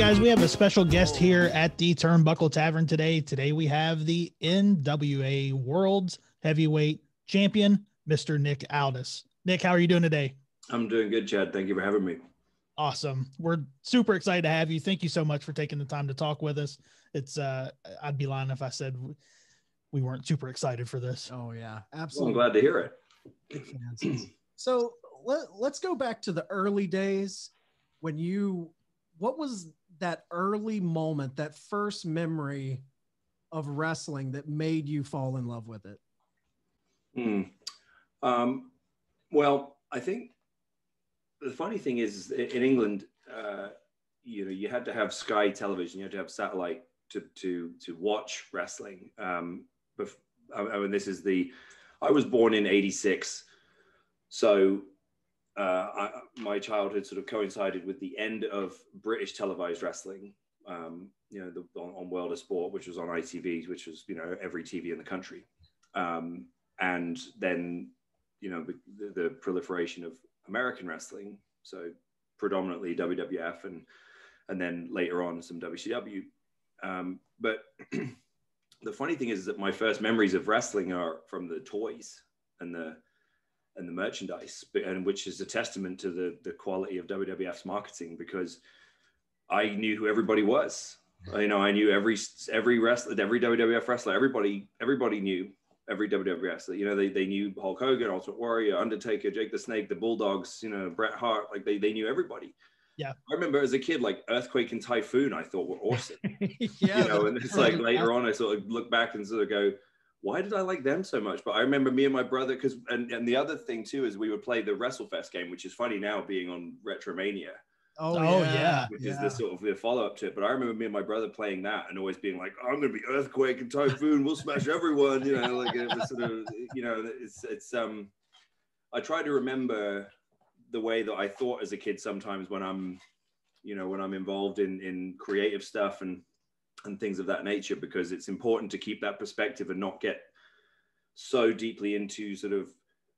guys, we have a special guest here at the Turnbuckle Tavern today. Today we have the NWA World's Heavyweight Champion, Mr. Nick Aldis. Nick, how are you doing today? I'm doing good, Chad. Thank you for having me. Awesome. We're super excited to have you. Thank you so much for taking the time to talk with us. It's I'd be lying if I said we weren't super excited for this. Oh yeah, absolutely. Well, I'm glad to hear it. Big fans. So let's go back to the early days when what was that early moment, that first memory of wrestling that made you fall in love with it? Well, I think the funny thing is in England, you had to have Sky Television, you had to have satellite to watch wrestling. I mean, I was born in '86, so my childhood sort of coincided with the end of British televised wrestling, on World of Sport, which was on ITV, which was, every TV in the country. And then, the proliferation of American wrestling. So predominantly WWF and then later on some WCW. But the funny thing is that my first memories of wrestling are from the toys and the merchandise, and which is a testament to the quality of WWF's marketing, because I knew who everybody was. I knew every wrestler, every WWF wrestler. Everybody knew every WWF wrestler. They knew Hulk Hogan, Ultimate Warrior, Undertaker, Jake the Snake, the Bulldogs. Bret Hart. Like they knew everybody. Yeah, I remember as a kid, like Earthquake and Typhoon, I thought were awesome. Yeah, and it's like later on, I sort of look back and sort of go, why did I like them so much? But I remember me and my brother, and the other thing too is we would play the WrestleFest game, which is funny now being on Retromania. Oh yeah. Which is the sort of the follow-up to it. But I remember me and my brother playing that and always being like, I'm going to be Earthquake and Typhoon. We'll smash everyone. Like it was sort of, it's I try to remember the way that I thought as a kid sometimes when I'm involved in creative stuff and things of that nature, because it's important to keep that perspective and not get so deeply into sort of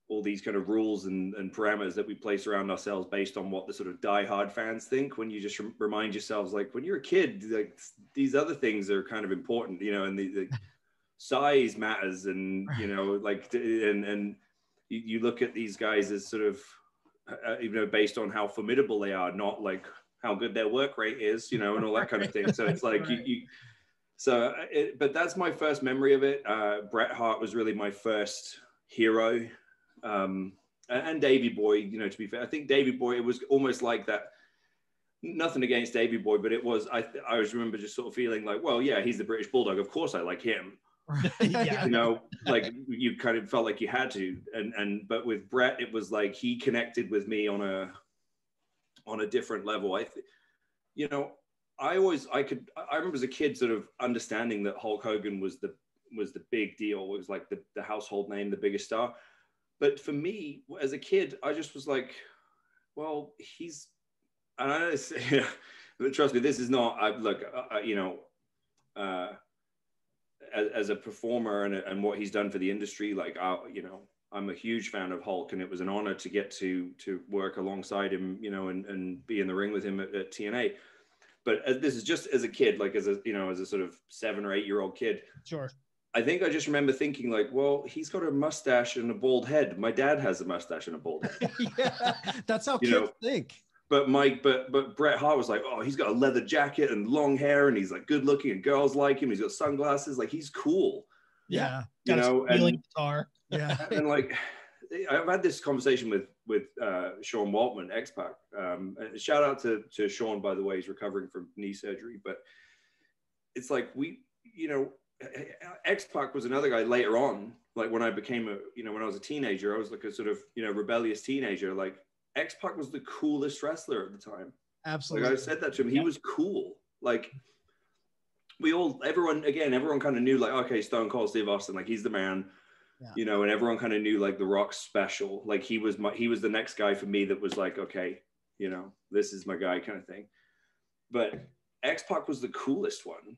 all these kind of rules and parameters that we place around ourselves based on what the sort of diehard fans think, when you just remind yourselves, like when you're a kid, like these other things are kind of important, and the size matters, and and you look at these guys as sort of based on how formidable they are, not like how good their work rate is, and all that kind of thing. So it's like right. But that's my first memory of it. Bret Hart was really my first hero. And Davey Boy, to be fair, I think Davey Boy, it was almost like that. Nothing against Davey Boy, but it was, I always remember just sort of feeling like, well, yeah, he's the British Bulldog. Of course I like him. Yeah. Like you kind of felt like you had to. But with Bret, it was like he connected with me on a different level. I remember as a kid sort of understanding that Hulk Hogan was the big deal. It was like the household name, the biggest star. But for me, as a kid, I just was like, well, and I know this, but trust me, this is not, as a performer and what he's done for the industry, like, I'm a huge fan of Hulk, and it was an honor to get to work alongside him, and be in the ring with him at TNA. But this is just as a kid, like as a sort of 7 or 8 year old kid. Sure. I think I just remember thinking like, well, he's got a mustache and a bald head. My dad has a mustache and a bald head. Yeah, that's how kids think. But Bret Hart was like, oh, he's got a leather jacket and long hair, and he's like good looking, and girls like him. He's got sunglasses, like he's cool. Yeah, and guitar. Yeah, and like I've had this conversation with Sean Waltman, X-Pac. Shout out to Sean, by the way, he's recovering from knee surgery. But it's like X-Pac was another guy later on, like when I became when I was a teenager, I was like a sort of, rebellious teenager. Like X-Pac was the coolest wrestler at the time. Absolutely. Like I said that to him, he was cool. Like everyone kind of knew like, okay, Stone Cold Steve Austin, like he's the man, and everyone kind of knew like The Rock's special. Like he was the next guy for me that was like, okay, this is my guy kind of thing. But X-Pac was the coolest one.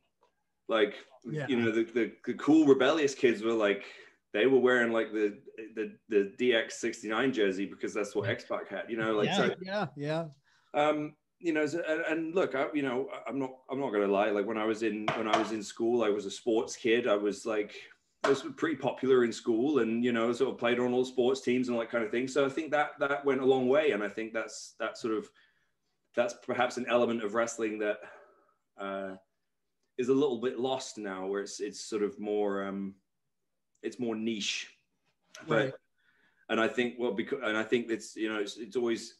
Like, the cool rebellious kids were like, they were wearing like the DX69 jersey because that's what X-Pac had, Yeah. you know, and look, you know, I'm not going to lie. Like when I was in school, I was a sports kid. I was pretty popular in school, and you know, sort of played on all sports teams and all that kind of thing. So I think that went a long way, and I think that's perhaps an element of wrestling that is a little bit lost now, where it's sort of more it's more niche, right. And I think it's, you know, it's always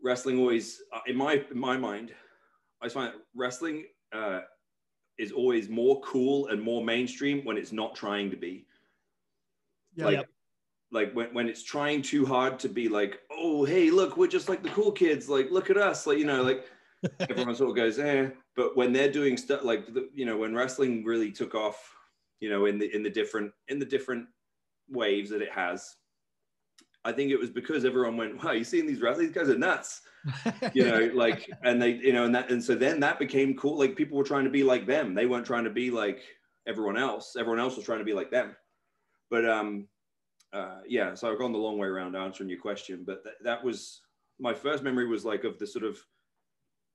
wrestling always in my mind, I find wrestling is always more cool and more mainstream when it's not trying to be. Yeah. Like when it's trying too hard to be like, oh, hey, look, we're just like the cool kids. Like, look at us. Like, you know, like everyone sort of goes, eh. But when they're doing stuff like, you know, when wrestling really took off, you know, in the different waves that it has, I think it was because everyone went, wow, you seeing these wrestlers? These guys are nuts. You know, like, and they, you know, and so then that became cool. Like people were trying to be like them. They weren't trying to be like everyone else. Everyone else was trying to be like them. But yeah, so I've gone the long way around answering your question. But that was my first memory, was like of the sort of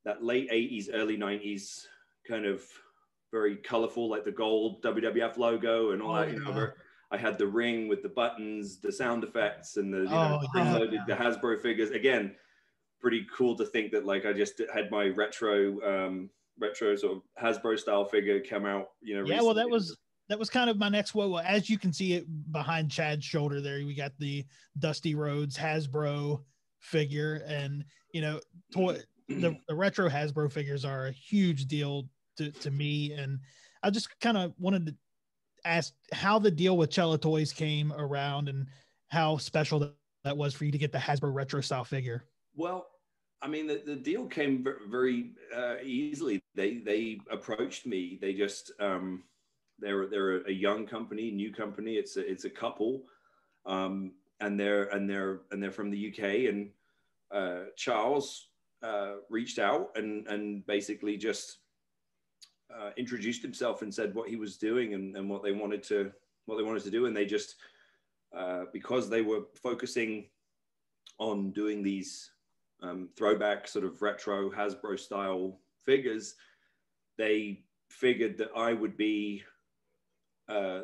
that late 80s, early 90s kind of very colorful, like the gold WWF logo and all that, you know, I had the ring with the buttons, the sound effects, and the, you know, spring-loaded, the Hasbro figures. Again, pretty cool to think that like I just had my retro sort of Hasbro style figure come out, you know. Yeah, recently. well, that was kind of my next one. Well, as you can see it behind Chad's shoulder there, we got the Dusty Rhodes Hasbro figure, and you know, the retro Hasbro figures are a huge deal to me, and I just kind of wanted to ask how the deal with Cella Toys came around and how special that was for you to get the Hasbro retro style figure. Well, I mean, the deal came very easily. They approached me. They just they're a young company, new company. It's a couple, and they're from the UK. And Charles reached out and basically just introduced himself and said what he was doing and what they wanted to do. And they just because they were focusing on doing these throwback sort of retro Hasbro style figures, they figured that I would be the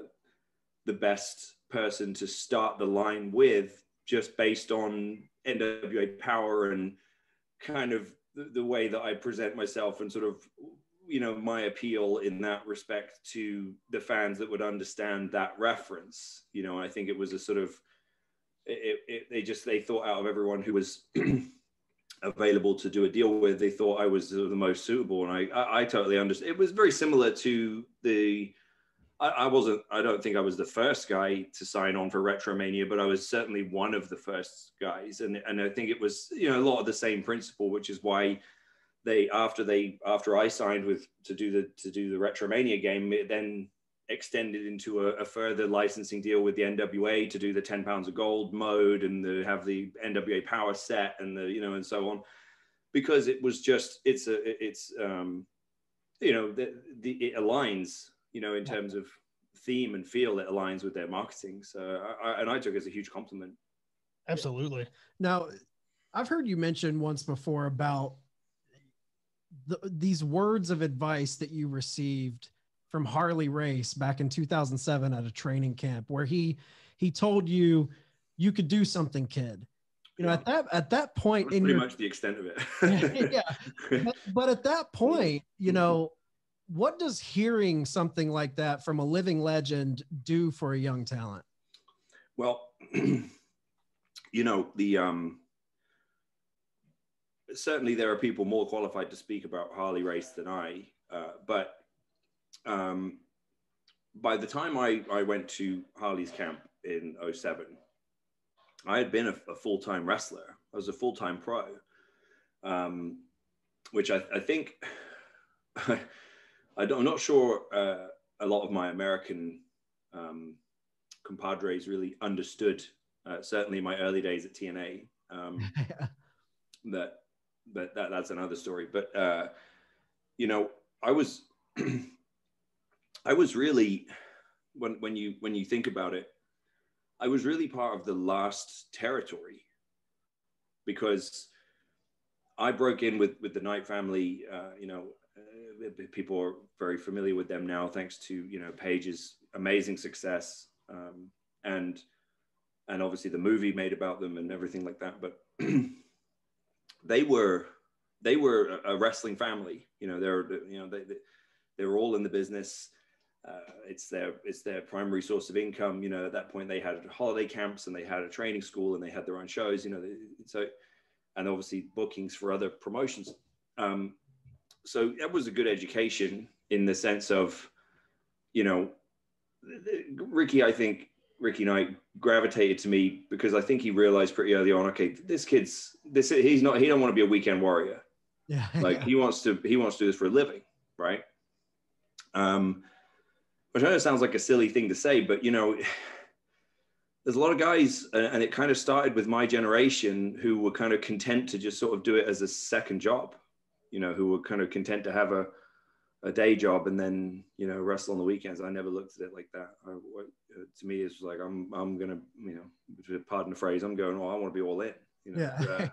best person to start the line with, just based on NWA Power and kind of the way that I present myself and sort of, you know, my appeal in that respect to the fans that would understand that reference. You know, I think it was a sort of, they thought out of everyone who was available to do a deal with, they thought I was the most suitable. And I totally understand. It was very similar to I don't think I was the first guy to sign on for Retromania, but I was certainly one of the first guys. And I think it was, you know, a lot of the same principle, which is why after I signed to do the Retromania game, it then extended into a further licensing deal with the NWA to do the 10 pounds of gold mode and have the NWA Power set and the, you know, and so on, because it was just, it's you know, it aligns, you know, in terms of theme and feel, it aligns with their marketing. So I took it as a huge compliment. Absolutely. Now, I've heard you mention once before about these words of advice that you received from Harley Race back in 2007 at a training camp, where he told you could do something, kid. You know, at that point, that's pretty much the extent of it. Yeah. But at that point, you know, what does hearing something like that from a living legend do for a young talent? Well, you know, certainly there are people more qualified to speak about Harley Race than I, but by the time I went to Harley's camp in 2007, I had been a full-time wrestler. I was a full-time pro, which I think, I'm not sure a lot of my American compadres really understood, certainly in my early days at TNA, that's another story. But, you know, I was really, when you think about it, I was really part of the last territory, because I broke in with the Knight family. People are very familiar with them now, thanks to Paige's amazing success, and obviously the movie made about them and everything like that. But they were a wrestling family. They were all in the business. It's their primary source of income. At that point they had holiday camps and they had a training school and they had their own shows. And obviously bookings for other promotions. So that was a good education in the sense of, Ricky Knight gravitated to me because I think he realized pretty early on, okay, he don't want to be a weekend warrior. Yeah. He wants to do this for a living, right? Which I know sounds like a silly thing to say, but there's a lot of guys, and it kind of started with my generation, who were kind of content to just sort of do it as a second job, who were kind of content to have a day job and then, wrestle on the weekends. I never looked at it like that. To me, it's like, I'm going to, pardon the phrase, I'm going, I want to be all in, Yeah.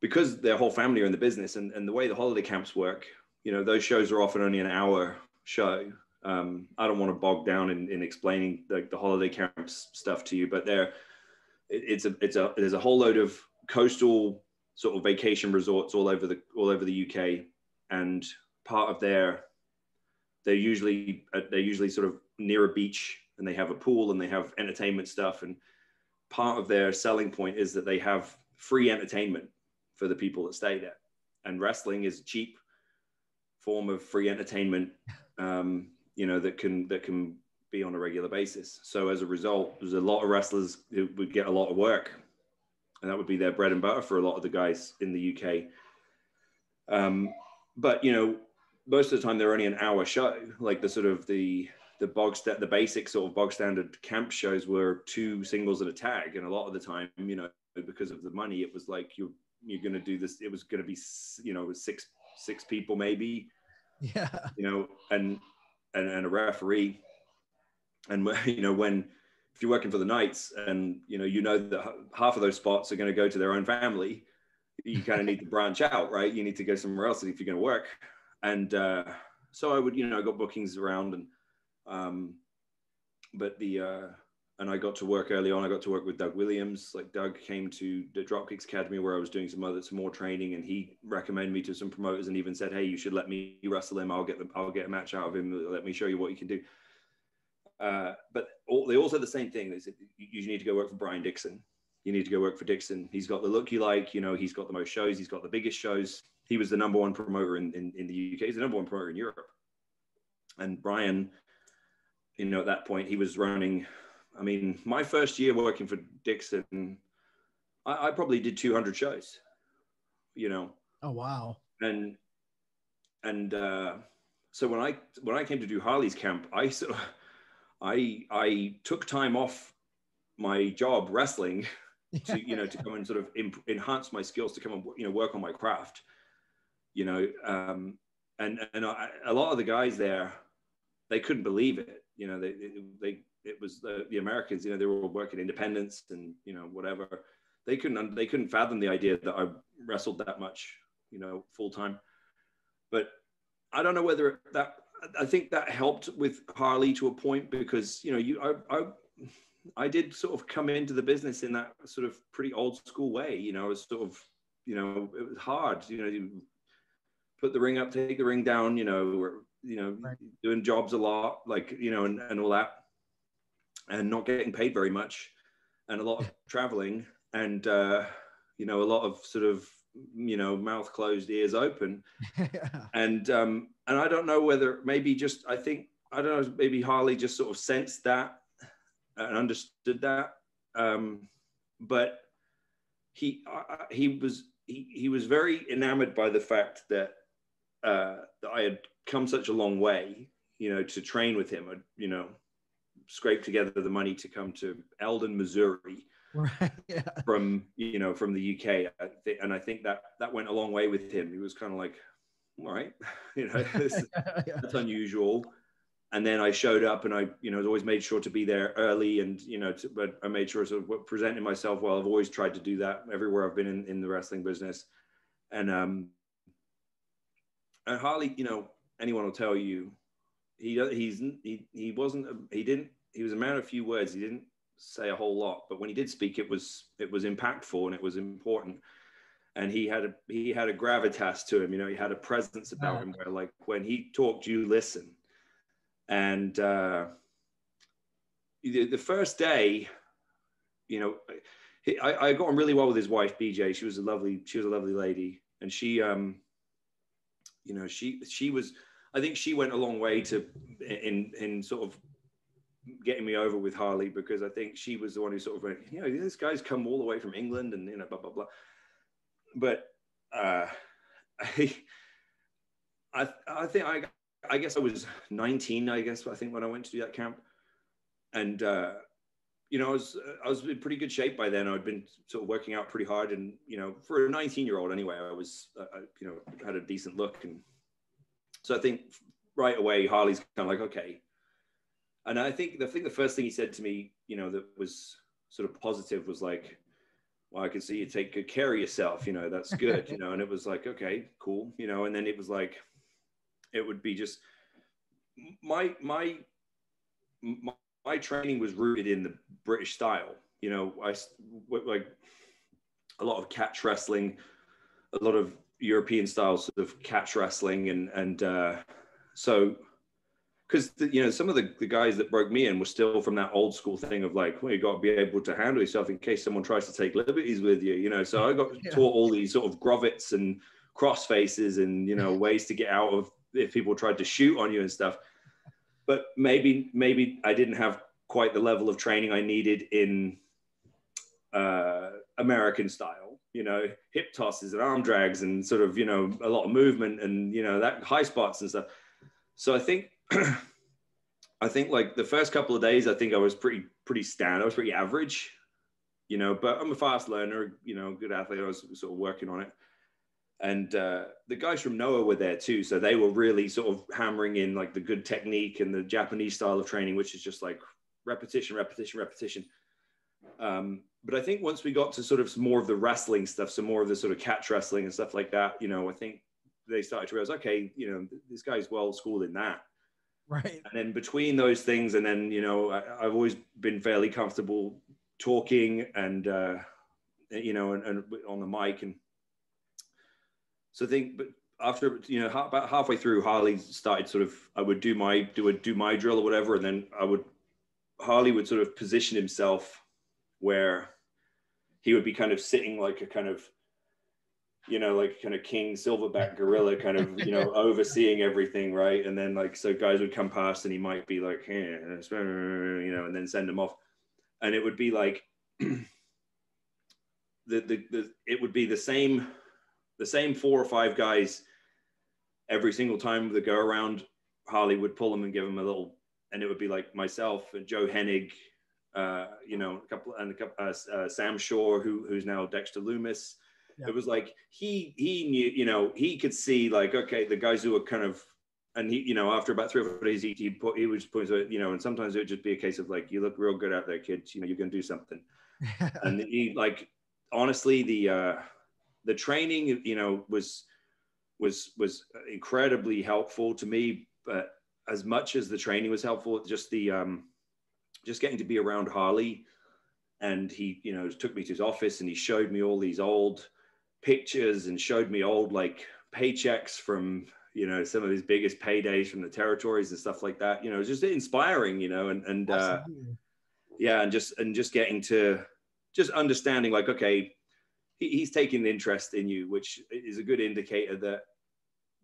Because their whole family are in the business and the way the holiday camps work, those shows are often only an hour show. I don't want to bog down in explaining the holiday camps stuff to you, but there's a whole load of coastal sort of vacation resorts all over the UK, and part of they're usually sort of near a beach, and they have a pool and they have entertainment stuff, and part of their selling point is that they have free entertainment for the people that stay there, and wrestling is a cheap form of free entertainment, that can be on a regular basis. So as a result, there's a lot of wrestlers who would get a lot of work, and that would be their bread and butter for a lot of the guys in the UK. But most of the time they're only an hour show. Like the basic sort of bog standard camp shows were 2 singles and a tag, and a lot of the time, because of the money, it was like you're going to do this. It was going to be six people maybe. Yeah. And a referee. And if you're working for the Knights and that half of those spots are going to go to their own family, you kind of need to branch out, right? You need to go somewhere else if you're going to work. And so I would, I got bookings around, and and I got to work early on. I got to work with Doug Williams. Like, Doug came to the Dropkicks Academy where I was doing some more training, and he recommended me to some promoters and even said, hey, you should let me wrestle him. I'll get a match out of him. Let me show you what you can do. But they all said the same thing. They said, you need to go work for Brian Dixon. You need to go work for Dixon. He's got the look you like, he's got the most shows. He's got the biggest shows. He was the number 1 promoter in the UK. He's the number 1 promoter in Europe. And Brian, at that point, he was running, my first year working for Dixon, I probably did 200 shows, Oh, wow. And so when I came to do Harley's camp, I took time off my job wrestling to to come and sort of enhance my skills, to come and work on my craft, and a lot of the guys there, they couldn't believe it. It was the Americans, they were all working independence and whatever. They couldn't fathom the idea that I wrestled that much, full time. But I don't know whether I think that helped with Harley to a point, because I did sort of come into the business in that sort of pretty old school way. It was sort of, it was hard. You put the ring up, take the ring down. Right. Doing jobs a lot, and all that, and not getting paid very much, and a lot of traveling, and a lot of sort of mouth closed, ears open. And I don't know whether maybe maybe Harley just sort of sensed that and understood that, but he was very enamored by the fact that I had come such a long way, to train with him. I'd scrape together the money to come to Eldon, Missouri, right? Yeah. From the UK, and I think that went a long way with him. He was kind of like, all right, that's unusual. And then I showed up, and I, always made sure to be there early, and, but I made sure to sort of presenting myself well. I've always tried to do that everywhere I've been in the wrestling business. And Harley, anyone will tell you, he was a man of few words. He didn't say a whole lot, but when he did speak, it was impactful and it was important. And he had a gravitas to him, he had a presence about him where, like, when he talked, you listen. And the first day, I got on really well with his wife, BJ. She was a lovely lady, and she was, I think she went a long way in sort of getting me over with Harley, because I think she was the one who sort of went, this guy's come all the way from England, and blah blah blah. But I guess I was 19, I think, when I went to do that camp. And, I was in pretty good shape by then. I'd been sort of working out pretty hard. And, for a 19-year-old anyway, I was, had a decent look. And so I think right away, Harley's kind of like, okay. And I think the first thing he said to me, that was sort of positive was like, well, I can see you take good care of yourself, that's good, and it was like, okay, cool. And then it was like, it would be just my training was rooted in the British style. I like a lot of catch wrestling, a lot of European style sort of catch wrestling, and so because some of the guys that broke me in were still from that old school thing of like, well, you got to be able to handle yourself in case someone tries to take liberties with you. So I got taught all these sort of grommets and cross faces and ways to get out of if people tried to shoot on you and stuff. But maybe I didn't have quite the level of training I needed in American style, hip tosses and arm drags and sort of, a lot of movement and, that high spots and stuff. So I think like the first couple of days, I think I was pretty standard. I was pretty average, but I'm a fast learner, good athlete. I was sort of working on it. And the guys from NWA were there too. So they were really sort of hammering in like the good technique and the Japanese style of training, which is just like repetition. But I think once we got to sort of some more of the wrestling stuff, some more of the sort of catch wrestling and stuff like that, I think they started to realize, okay, this guy's well schooled in that. Right. And then between those things, and then, I've always been fairly comfortable talking and, and on the mic. And so I think, but after, about halfway through, Harley started sort of, I would do my drill or whatever. And then Harley would sort of position himself where he would be kind of sitting like a kind of, like kind of king silverback gorilla kind of, overseeing everything. Right. And then like, so guys would come past and he might be like, hey, and then send them off. And it would be like, it would be the same 4 or 5 guys every single time they go around. Harley would pull them and give them a little, and it would be like myself and Joe Hennig, a couple Sam Shaw, who's now Dexter Loomis. Yeah. It was like he knew, he could see like, okay, the guys who were kind of, and he, after about 3 or 4 days, he would just point to it, and sometimes it would just be a case of like, you look real good out there, kids, you're gonna do something. And he, like, honestly, the training, was incredibly helpful to me. But as much as the training was helpful, just getting to be around Harley, and he, took me to his office and he showed me all these old pictures and showed me old like paychecks from, some of his biggest paydays from the territories and stuff like that. It was just inspiring, and yeah, and just getting to just understanding like, okay, he's taking an interest in you, which is a good indicator that,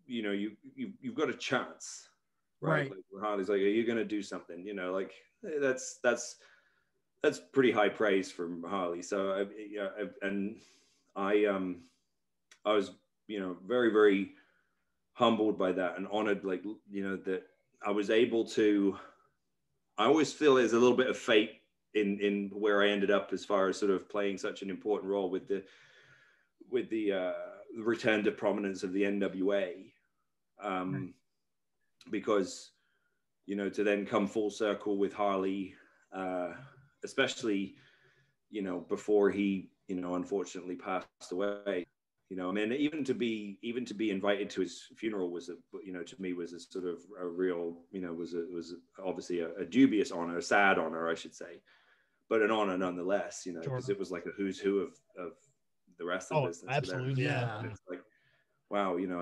you've got a chance, right? Like Harley's like, are you going to do something? Like that's pretty high praise from Harley. So I was, very, very humbled by that and honored, like, that I was able to. I always feel there's a little bit of fate in where I ended up as far as sort of playing such an important role with the return to prominence of the NWA, because you know, to then come full circle with Harley, especially, you know, before he, you know, unfortunately passed away. You know, I mean, even to be invited to his funeral was you know, to me was a sort of a real, you know, was obviously a dubious honor, a sad honor, I should say, but an honor nonetheless, you know, because it was like a who's who of the wrestling business. Absolutely. Yeah. And it's like, wow, you know,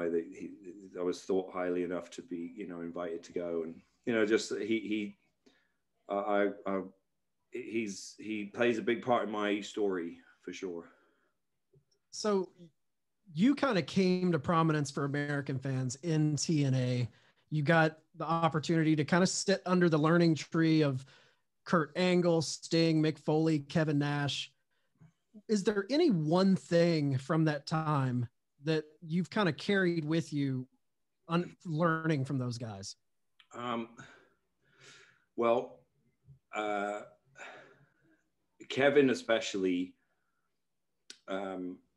I was thought highly enough to be, you know, invited to go. And, you know, just he plays a big part in my story for sure. So you kind of came to prominence for American fans in TNA. You got the opportunity to kind of sit under the learning tree of Kurt Angle, Sting, Mick Foley, Kevin Nash. Is there any one thing from that time that you've kind of carried with you learning from those guys? Well, Kevin especially,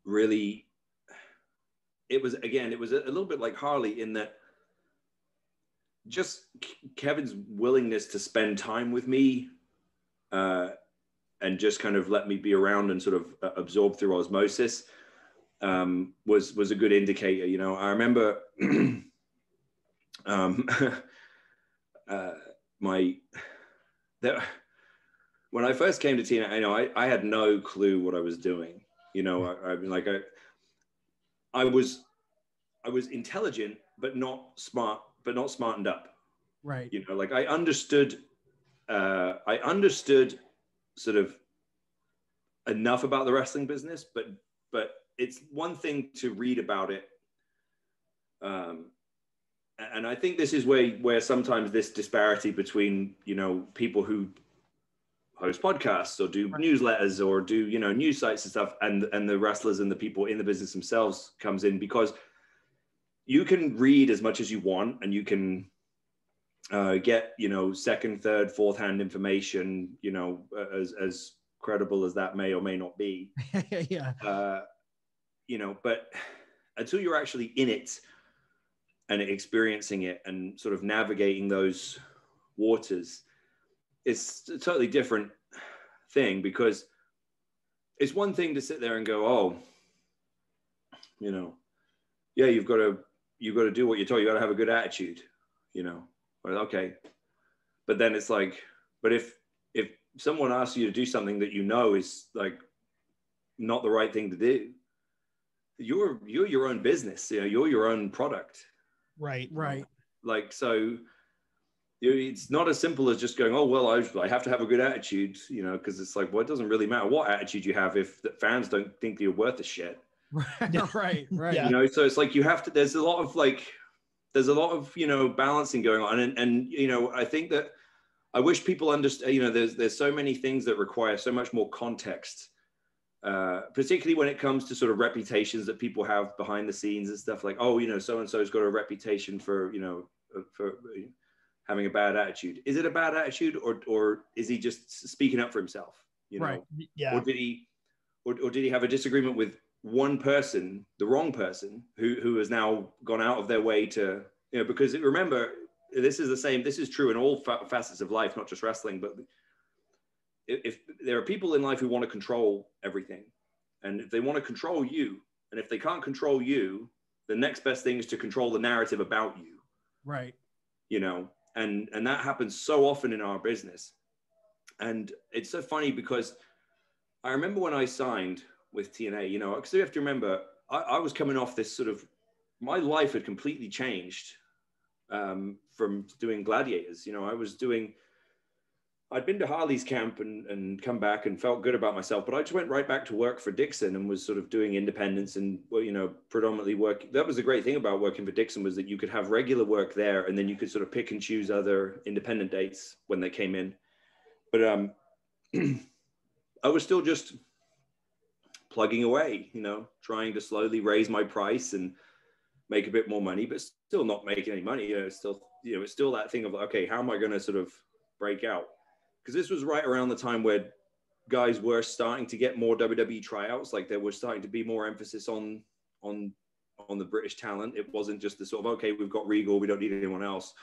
really, it was a little bit like Harley in that just Kevin's willingness to spend time with me, and just kind of let me be around and sort of absorb through osmosis, was a good indicator. You know, I remember when I first came to TNA, you know, I had no clue what I was doing. You know, I was intelligent, but not smart, but not smartened up. Right. You know, like I understood sort of enough about the wrestling business, but it's one thing to read about it. And I think this is where sometimes this disparity between, you know, people who host podcasts or do newsletters or do, you know, news sites and stuff, and the wrestlers and the people in the business themselves comes in, because you can read as much as you want and you can get, you know, second, third, fourth hand information, you know, as credible as that may or may not be. Yeah. You know, but until you're actually in it and experiencing it and sort of navigating those waters, it's a totally different thing, because it's one thing to sit there and go, oh, you know, yeah, you've got to do what you're told. You got to have a good attitude, you know. Well, okay. But then it's like, but if someone asks you to do something that you know is like not the right thing to do, you're your own business, you know, you're your own product. Right. Like, so it's not as simple as just going, oh, well, I have to have a good attitude, you know, because it's like, well, it doesn't really matter what attitude you have if the fans don't think you're worth a shit. Right. Yeah. You know, so it's like you have to, there's a lot of, you know, balancing going on. And, you know, I think that I wish people understand, you know, there's so many things that require so much more context, particularly when it comes to sort of reputations that people have behind the scenes and stuff, like, oh, you know, so-and-so's got a reputation for, you know, for having a bad attitude. Is it a bad attitude, or is he just speaking up for himself? You know? Right. Yeah. Or did he have a disagreement with one person, the wrong person, who has now gone out of their way to, you know, because remember, this is true in all facets of life, not just wrestling, but if there are people in life who want to control everything, and if they want to control you, and if they can't control you, the next best thing is to control the narrative about you. Right. You know, and that happens so often in our business. And it's so funny because I remember when I signed with TNA, you know, because you have to remember, I was coming off this sort of, my life had completely changed from doing gladiators. You know, I'd been to Harley's camp and come back and felt good about myself, but I just went right back to work for Dixon and was sort of doing independence and, well, you know, predominantly work. That was the great thing about working for Dixon, was that you could have regular work there and then you could sort of pick and choose other independent dates when they came in. But I was still just plugging away, you know, trying to slowly raise my price and make a bit more money, but still not making any money. You know, it's still that thing of like, okay, how am I going to sort of break out? Because this was right around the time where guys were starting to get more WWE tryouts. Like there was starting to be more emphasis on the British talent. It wasn't just the sort of, okay, we've got Regal, we don't need anyone else.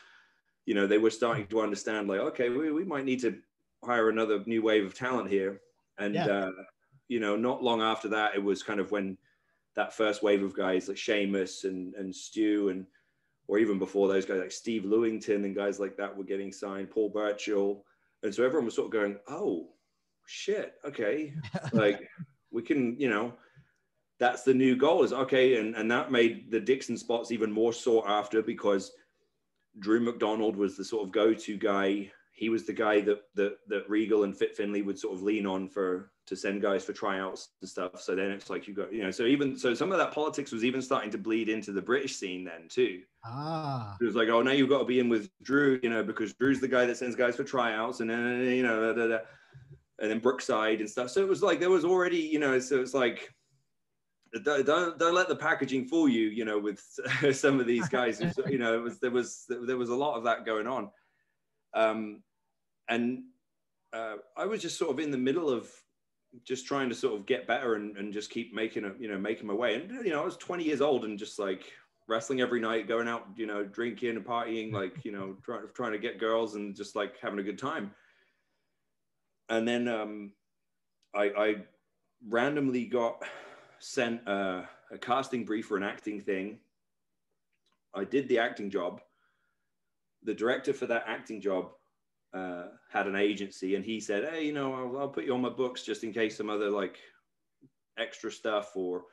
you know, they were starting to understand like, okay, we might need to hire another new wave of talent here. And, you know, not long after that, it was kind of when that first wave of guys like Sheamus and Stu, and, or even before those guys like Steve Lewington and guys like that were getting signed, Paul Burchill. And so everyone was sort of going, oh shit, okay. Like we can, you know, that's the new goal is okay. And that made the Dixon spots even more sought after, because Drew McDonald was the sort of go-to guy. He was the guy that Regal and Fit Finlay would sort of lean on to send guys for tryouts and stuff. So then it's like you got, you know, so some of that politics was even starting to bleed into the British scene then too. It was like, oh, now you've got to be in with Drew, you know, because Drew's the guy that sends guys for tryouts, and then, you know, and then Brookside and stuff. So it was like there was already, you know, so it's like, don't let the packaging fool you, you know, with some of these guys. You know, there was a lot of that going on. I was just sort of in the middle of just trying to sort of get better and just keep making my way. And, you know, I was 20 years old and just like wrestling every night, going out, you know, drinking and partying, like, you know, trying to get girls and just like having a good time. And then I randomly got sent a casting brief for an acting thing. I did the acting job. The director for that acting job had an agency, and he said, hey, you know, I'll put you on my books just in case some other like extra stuff or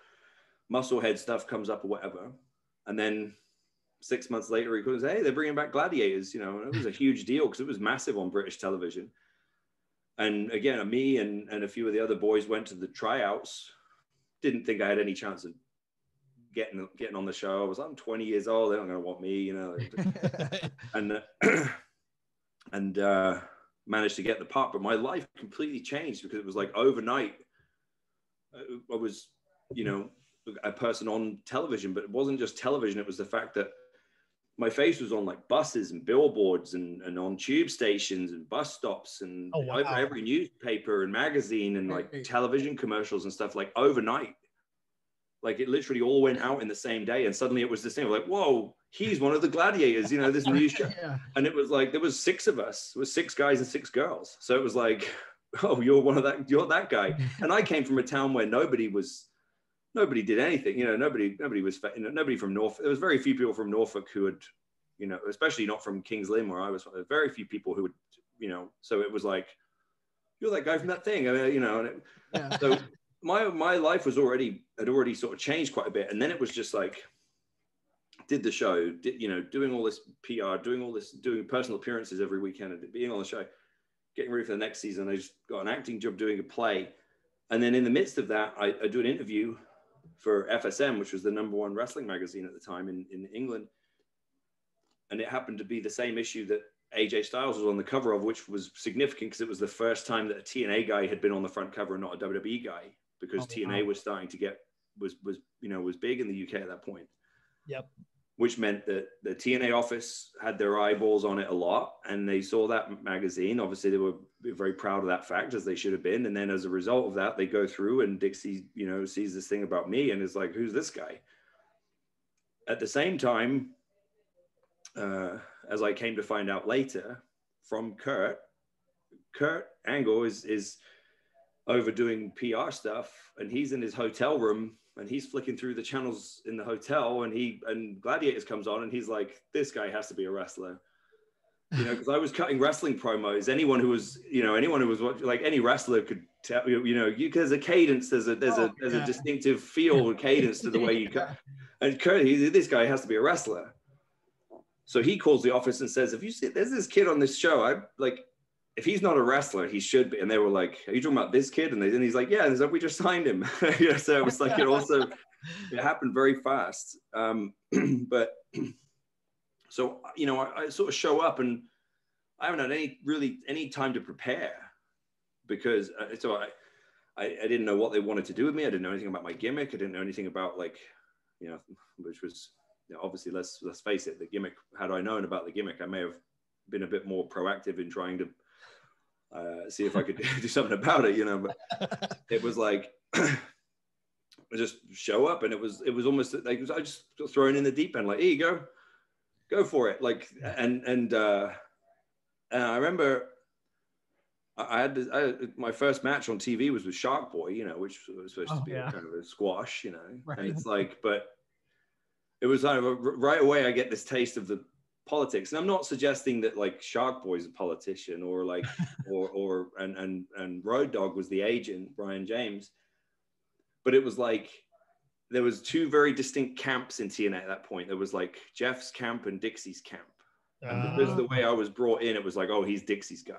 Musclehead stuff comes up or whatever. And then 6 months later, he goes, hey, they're bringing back Gladiators, you know, and it was a huge deal because it was massive on British television. And again, me and a few of the other boys went to the tryouts. Didn't think I had any chance of getting on the show. I was, I'm 20 years old. They're not going to want me, you know. and managed to get the part. But my life completely changed because it was like overnight. I was, you know, a person on television, but it wasn't just television. It was the fact that my face was on like buses and billboards and on tube stations and bus stops and every newspaper and magazine and like television commercials and stuff, like overnight. Like it literally all went out in the same day, and suddenly it was this thing like, whoa, he's one of the Gladiators, you know, this new show. And it was like, there was 6 of us. It was 6 guys and 6 girls. So it was like, oh, you're that guy. And I came from a town where nobody did anything, you know, nobody was, you know, nobody from Norfolk. There was very few people from Norfolk who would, you know, especially not from Kings Lynn where I was, very few people who would, you know, so it was like, you're that guy from that thing, I mean, you know, and so my life had already sort of changed quite a bit. And then it was just like, did the show, you know, doing all this PR, doing personal appearances every weekend and being on the show, getting ready for the next season. I just got an acting job doing a play. And then in the midst of that, I do an interview for FSM, which was the #1 wrestling magazine at the time in England. And it happened to be the same issue that AJ Styles was on the cover of, which was significant because it was the first time that a TNA guy had been on the front cover and not a WWE guy, because TNA was starting to get, was big in the UK at that point. Yep. Which meant that the TNA office had their eyeballs on it a lot, and they saw that magazine. Obviously, they were very proud of that fact, as they should have been. And then as a result of that, they go through and Dixie, you know, sees this thing about me and is like, who's this guy? At the same time, as I came to find out later from Kurt Angle is overdoing PR stuff, and he's in his hotel room and he's flicking through the channels in the hotel, and Gladiators comes on, and he's like, this guy has to be a wrestler, you know, because I was cutting wrestling promos. Anyone who was watching, like any wrestler could tell, you know, there's a cadence, there's a distinctive feel and cadence to the way you cut. And Kurt, this guy has to be a wrestler. So he calls the office and says, if you see, there's this kid on this show, I like, if he's not a wrestler, he should be. And they were like, are you talking about this kid? And he's like, yeah. And he's like, we just signed him. Yeah, so it was like, it happened very fast. But so, you know, I sort of show up and I haven't had any time to prepare, because I didn't know what they wanted to do with me. I didn't know anything about my gimmick. I didn't know anything about, like, you know, which was, you know, obviously, let's face it, the gimmick, had I known about the gimmick, I may have been a bit more proactive in trying to see if I could do something about it, you know. But it was like, I just show up, and it was almost like I was just thrown in the deep end, like, here you go go for it. Like, and I remember I had my first match on TV was with Shark Boy, you know, which was supposed to be kind of a squash, you know, and it's like, but it was kind of right away I get this taste of the politics, and I'm not suggesting that like Shark Boy's a politician or like and Road Dogg was the agent, Brian James, but it was like there was two very distinct camps in TNA at that point. There was like Jeff's camp and Dixie's camp, and because of the way I was brought in, it was like, oh, he's Dixie's guy.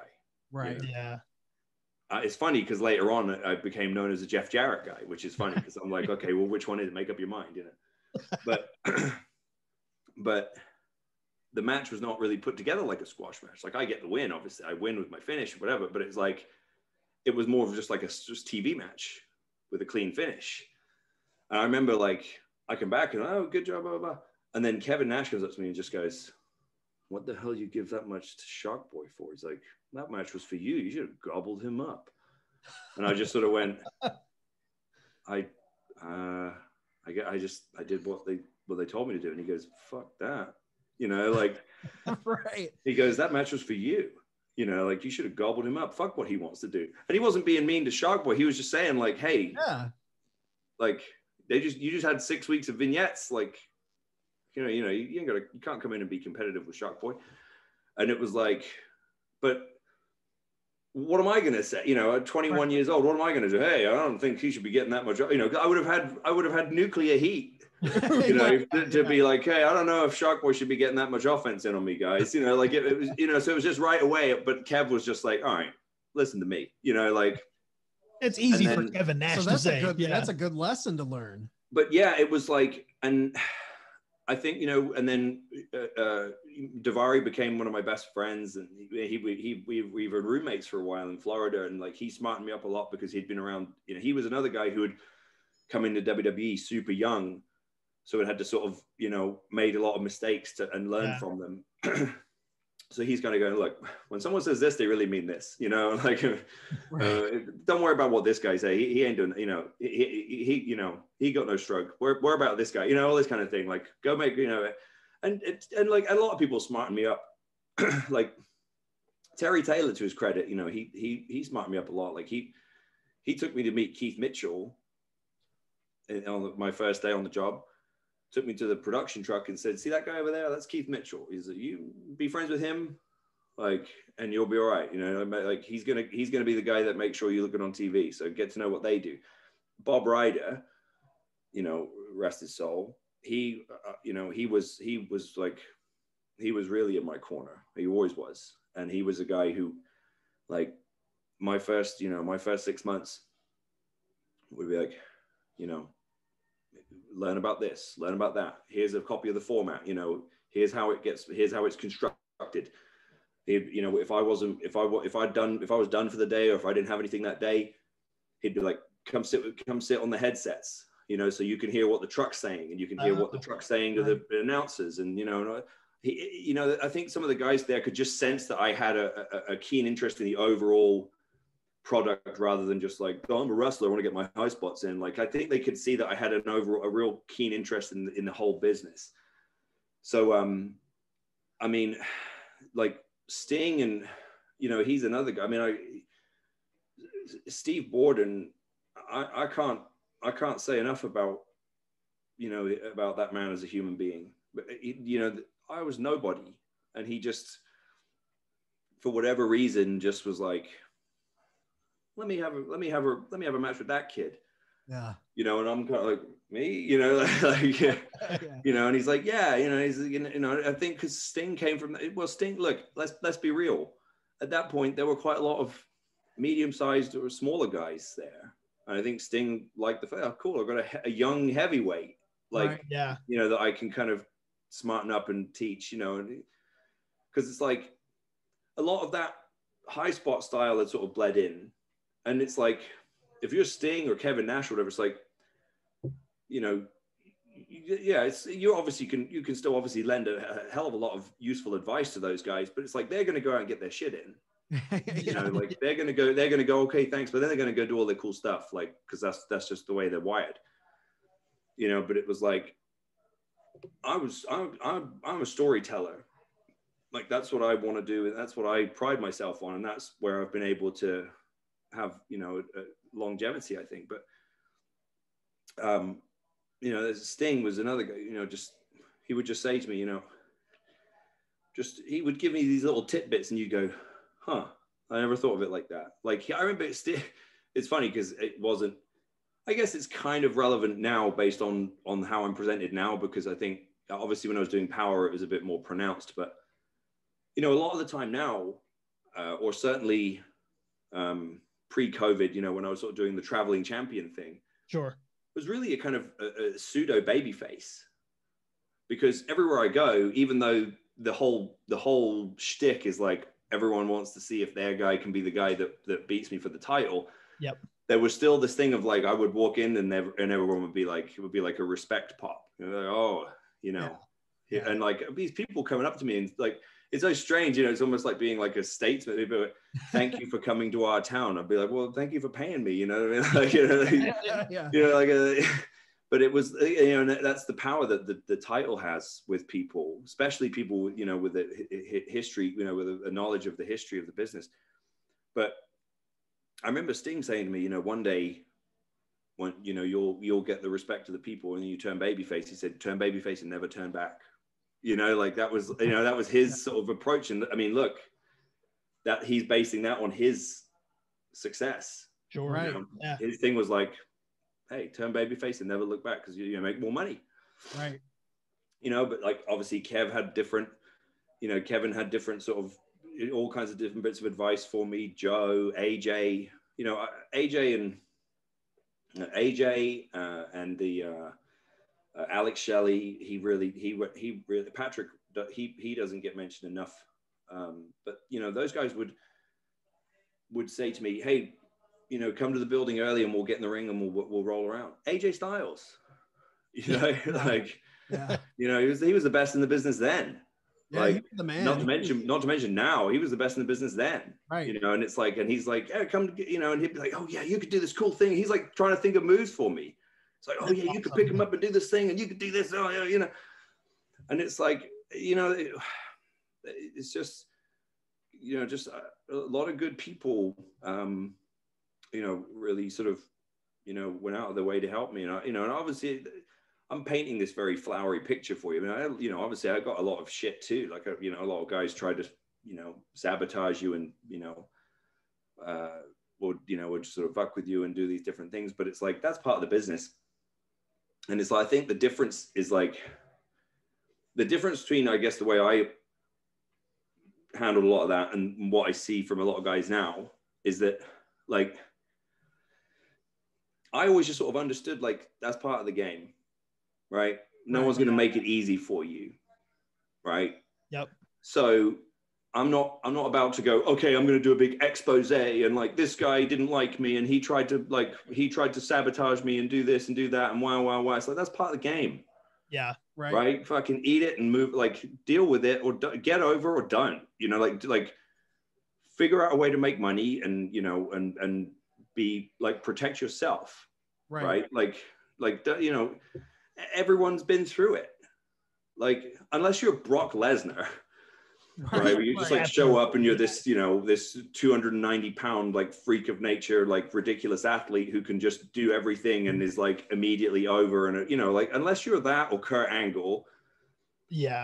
Right. You know? Yeah. It's funny because later on I became known as a Jeff Jarrett guy, which is funny because I'm like, okay, well, which one is it? Make up your mind, you know. But the match was not really put together like a squash match. Like I get the win, obviously, I win with my finish, whatever. But it's like it was more of just like a just TV match with a clean finish. And I remember like I come back and oh, good job, blah blah blah. And then Kevin Nash comes up to me and just goes, "What the hell you give that much to Shark Boy for?" He's like, "That match was for you. You should have gobbled him up." And I just sort of went, I did what they told me to do. And he goes, "Fuck that," you know, like, right. He goes, "That match was for you. You know, like you should have gobbled him up. Fuck what he wants to do." And he wasn't being mean to Shark Boy. He was just saying like, "Hey, like you just had 6 weeks of vignettes. Like, you can't come in and be competitive with Shark Boy." And it was like, but what am I going to say? You know, at 21 years old, what am I going to do? Hey, I don't think he should be getting that much. You know, I would have had nuclear heat, you know, to be like, hey, I don't know if Shark Boy should be getting that much offense in on me, guys. You know, like it was, you know, so it was just right away. But Kev was just like, all right, listen to me. You know, like it's easy for Kevin Nash to say. That's a good lesson to learn. But yeah, it was like, and I think, you know, and then Davari became one of my best friends, and we were roommates for a while in Florida, and like he smartened me up a lot because he'd been around. You know, he was another guy who had come into WWE super young, so it had to sort of, you know, made a lot of mistakes and learn from them. So he's kind of going, look, when someone says this, they really mean this, you know, like, don't worry about what this guy say. He ain't doing, you know, he you know, he got no stroke. We're about this guy, you know, all this kind of thing. Like, go make, you know, and like a lot of people smarten me up. Like Terry Taylor, to his credit, you know, he smartened me up a lot. Like he took me to meet Keith Mitchell on my first day on the job. Took me to the production truck and said, "See that guy over there? That's Keith Mitchell. He's like, you be friends with him, like, and you'll be all right. You know, like he's gonna be the guy that makes sure you look good on TV. So get to know what they do." Bob Ryder, you know, rest his soul. He, you know, he was really in my corner. He always was, and he was a guy who, like, my first 6 months would be like, you know, learn about this, learn about that. Here's a copy of the format. You know, here's how it's constructed. You know, if I was done for the day, or if I didn't have anything that day, he'd be like, come sit on the headsets, you know, so you can hear what the truck's saying, and you can hear what the truck's saying to the announcers. And, you know, you know, I think some of the guys there could just sense that I had a keen interest in the overall product, rather than just like, oh, I'm a wrestler, I want to get my high spots in. Like, I think they could see that I had a real keen interest in the whole business. So, I mean, like Sting, and, you know, he's another guy. I mean, Steve Borden, I can't say enough about, you know, about that man as a human being. But, you know, I was nobody, and he just, for whatever reason, just was like, let me have a match with that kid. Yeah. You know, and I'm kind of like, me, you know, like, yeah. You know, and he's like, yeah, you know, he's, you know, I think because Sting came from, well, Sting, look, let's be real. At that point, there were quite a lot of medium-sized or smaller guys there. And I think Sting liked the fact, oh, cool, I've got a young heavyweight, like, you know, that I can kind of smarten up and teach, you know, because it's like a lot of that high spot style had sort of bled in. And it's like, if you're Sting or Kevin Nash or whatever, it's like, you know, yeah, you can still obviously lend a hell of a lot of useful advice to those guys, but it's like they're going to go out and get their shit in. You know, like they're going to go, okay, thanks, but then they're going to go do all their cool stuff, like, because that's just the way they're wired. You know, but it was like, I'm a storyteller. Like, that's what I want to do, and that's what I pride myself on, and that's where I've been able to have, you know, longevity, I think. But you know, Sting was another guy, you know, just, he would just say to me, you know, just, he would give me these little tidbits, and you go, huh, I never thought of it like that. Like, I remember it's funny because it wasn't, I guess it's kind of relevant now based on how I'm presented now, because I think obviously when I was doing Power, it was a bit more pronounced. But, you know, a lot of the time now, or certainly pre-COVID, you know, when I was sort of doing the traveling champion thing, Sure, it was really a kind of a pseudo baby face, because everywhere I go, even though the whole shtick is like everyone wants to see if their guy can be the guy that beats me for the title. Yep. There was still this thing of like, I would walk in and everyone would be like, it would be like a respect pop. You know, like, oh, you know, yeah. And like these people coming up to me and like, it's so strange, you know, it's almost like being like a statesman. They'd be like, thank you for coming to our town. I'd be like, well, thank you for paying me, you know what I mean? Like, you know, like, you know, like but it was, you know, that's the power that the title has with people, especially people, you know, with a history, you know, with a knowledge of the history of the business. But I remember Sting saying to me, you know, one day, when, you know, you'll get the respect of the people and you turn babyface. He said, turn babyface and never turn back. You know, like that was, you know, that was his sort of approach. And I mean, look, that he's basing that on his success. Sure. You Right. know? Yeah. His thing was like, hey, turn babyface and never look back, because you make more money. Right. You know, but like obviously Kevin had different sort of all kinds of different bits of advice for me. Joe, AJ, you know, AJ and the Alex Shelley, he really Patrick, he doesn't get mentioned enough. But you know, those guys would say to me, hey, you know, come to the building early and we'll get in the ring and we'll roll around. AJ Styles, you know, like, you know, he was the best in the business then. Yeah, like, he was the man. Not to mention now, he was the best in the business then. Right. You know, and it's like, and he's like, hey, come, you know, and he'd be like, oh yeah, you could do this cool thing. He's like trying to think of moves for me. It's like, oh yeah, you could pick him up and do this thing, and you could do this. Oh yeah, you know, and it's like, you know, it's just, you know, just a lot of good people, you know, really sort of, you know, went out of their way to help me. And you know, and obviously I'm painting this very flowery picture for you. I mean, you know, obviously I got a lot of shit too. Like, you know, a lot of guys tried to, you know, sabotage you and, you know, would sort of fuck with you and do these different things. But it's like, that's part of the business. And it's like, I think the difference is like, the difference between, I guess, the way I handled a lot of that and what I see from a lot of guys now is that, like, I always just sort of understood, like, that's part of the game, right? No one's going to make it easy for you, right? Yep. So I'm not about to go, okay, I'm going to do a big expose and like, this guy didn't like me and he tried to sabotage me and do this and do that and why. It's like, that's part of the game. Yeah. Right. Fucking eat it and move, like, deal with it or get over or don't, you know, like figure out a way to make money and, you know, and be like, protect yourself. Right. Like, you know, everyone's been through it. Like, unless you're Brock Lesnar, right? Where you just like show up and you're this, you know, this 290-pound like freak of nature, like ridiculous athlete who can just do everything and is like immediately over. And, you know, like, unless you're that or Kurt Angle,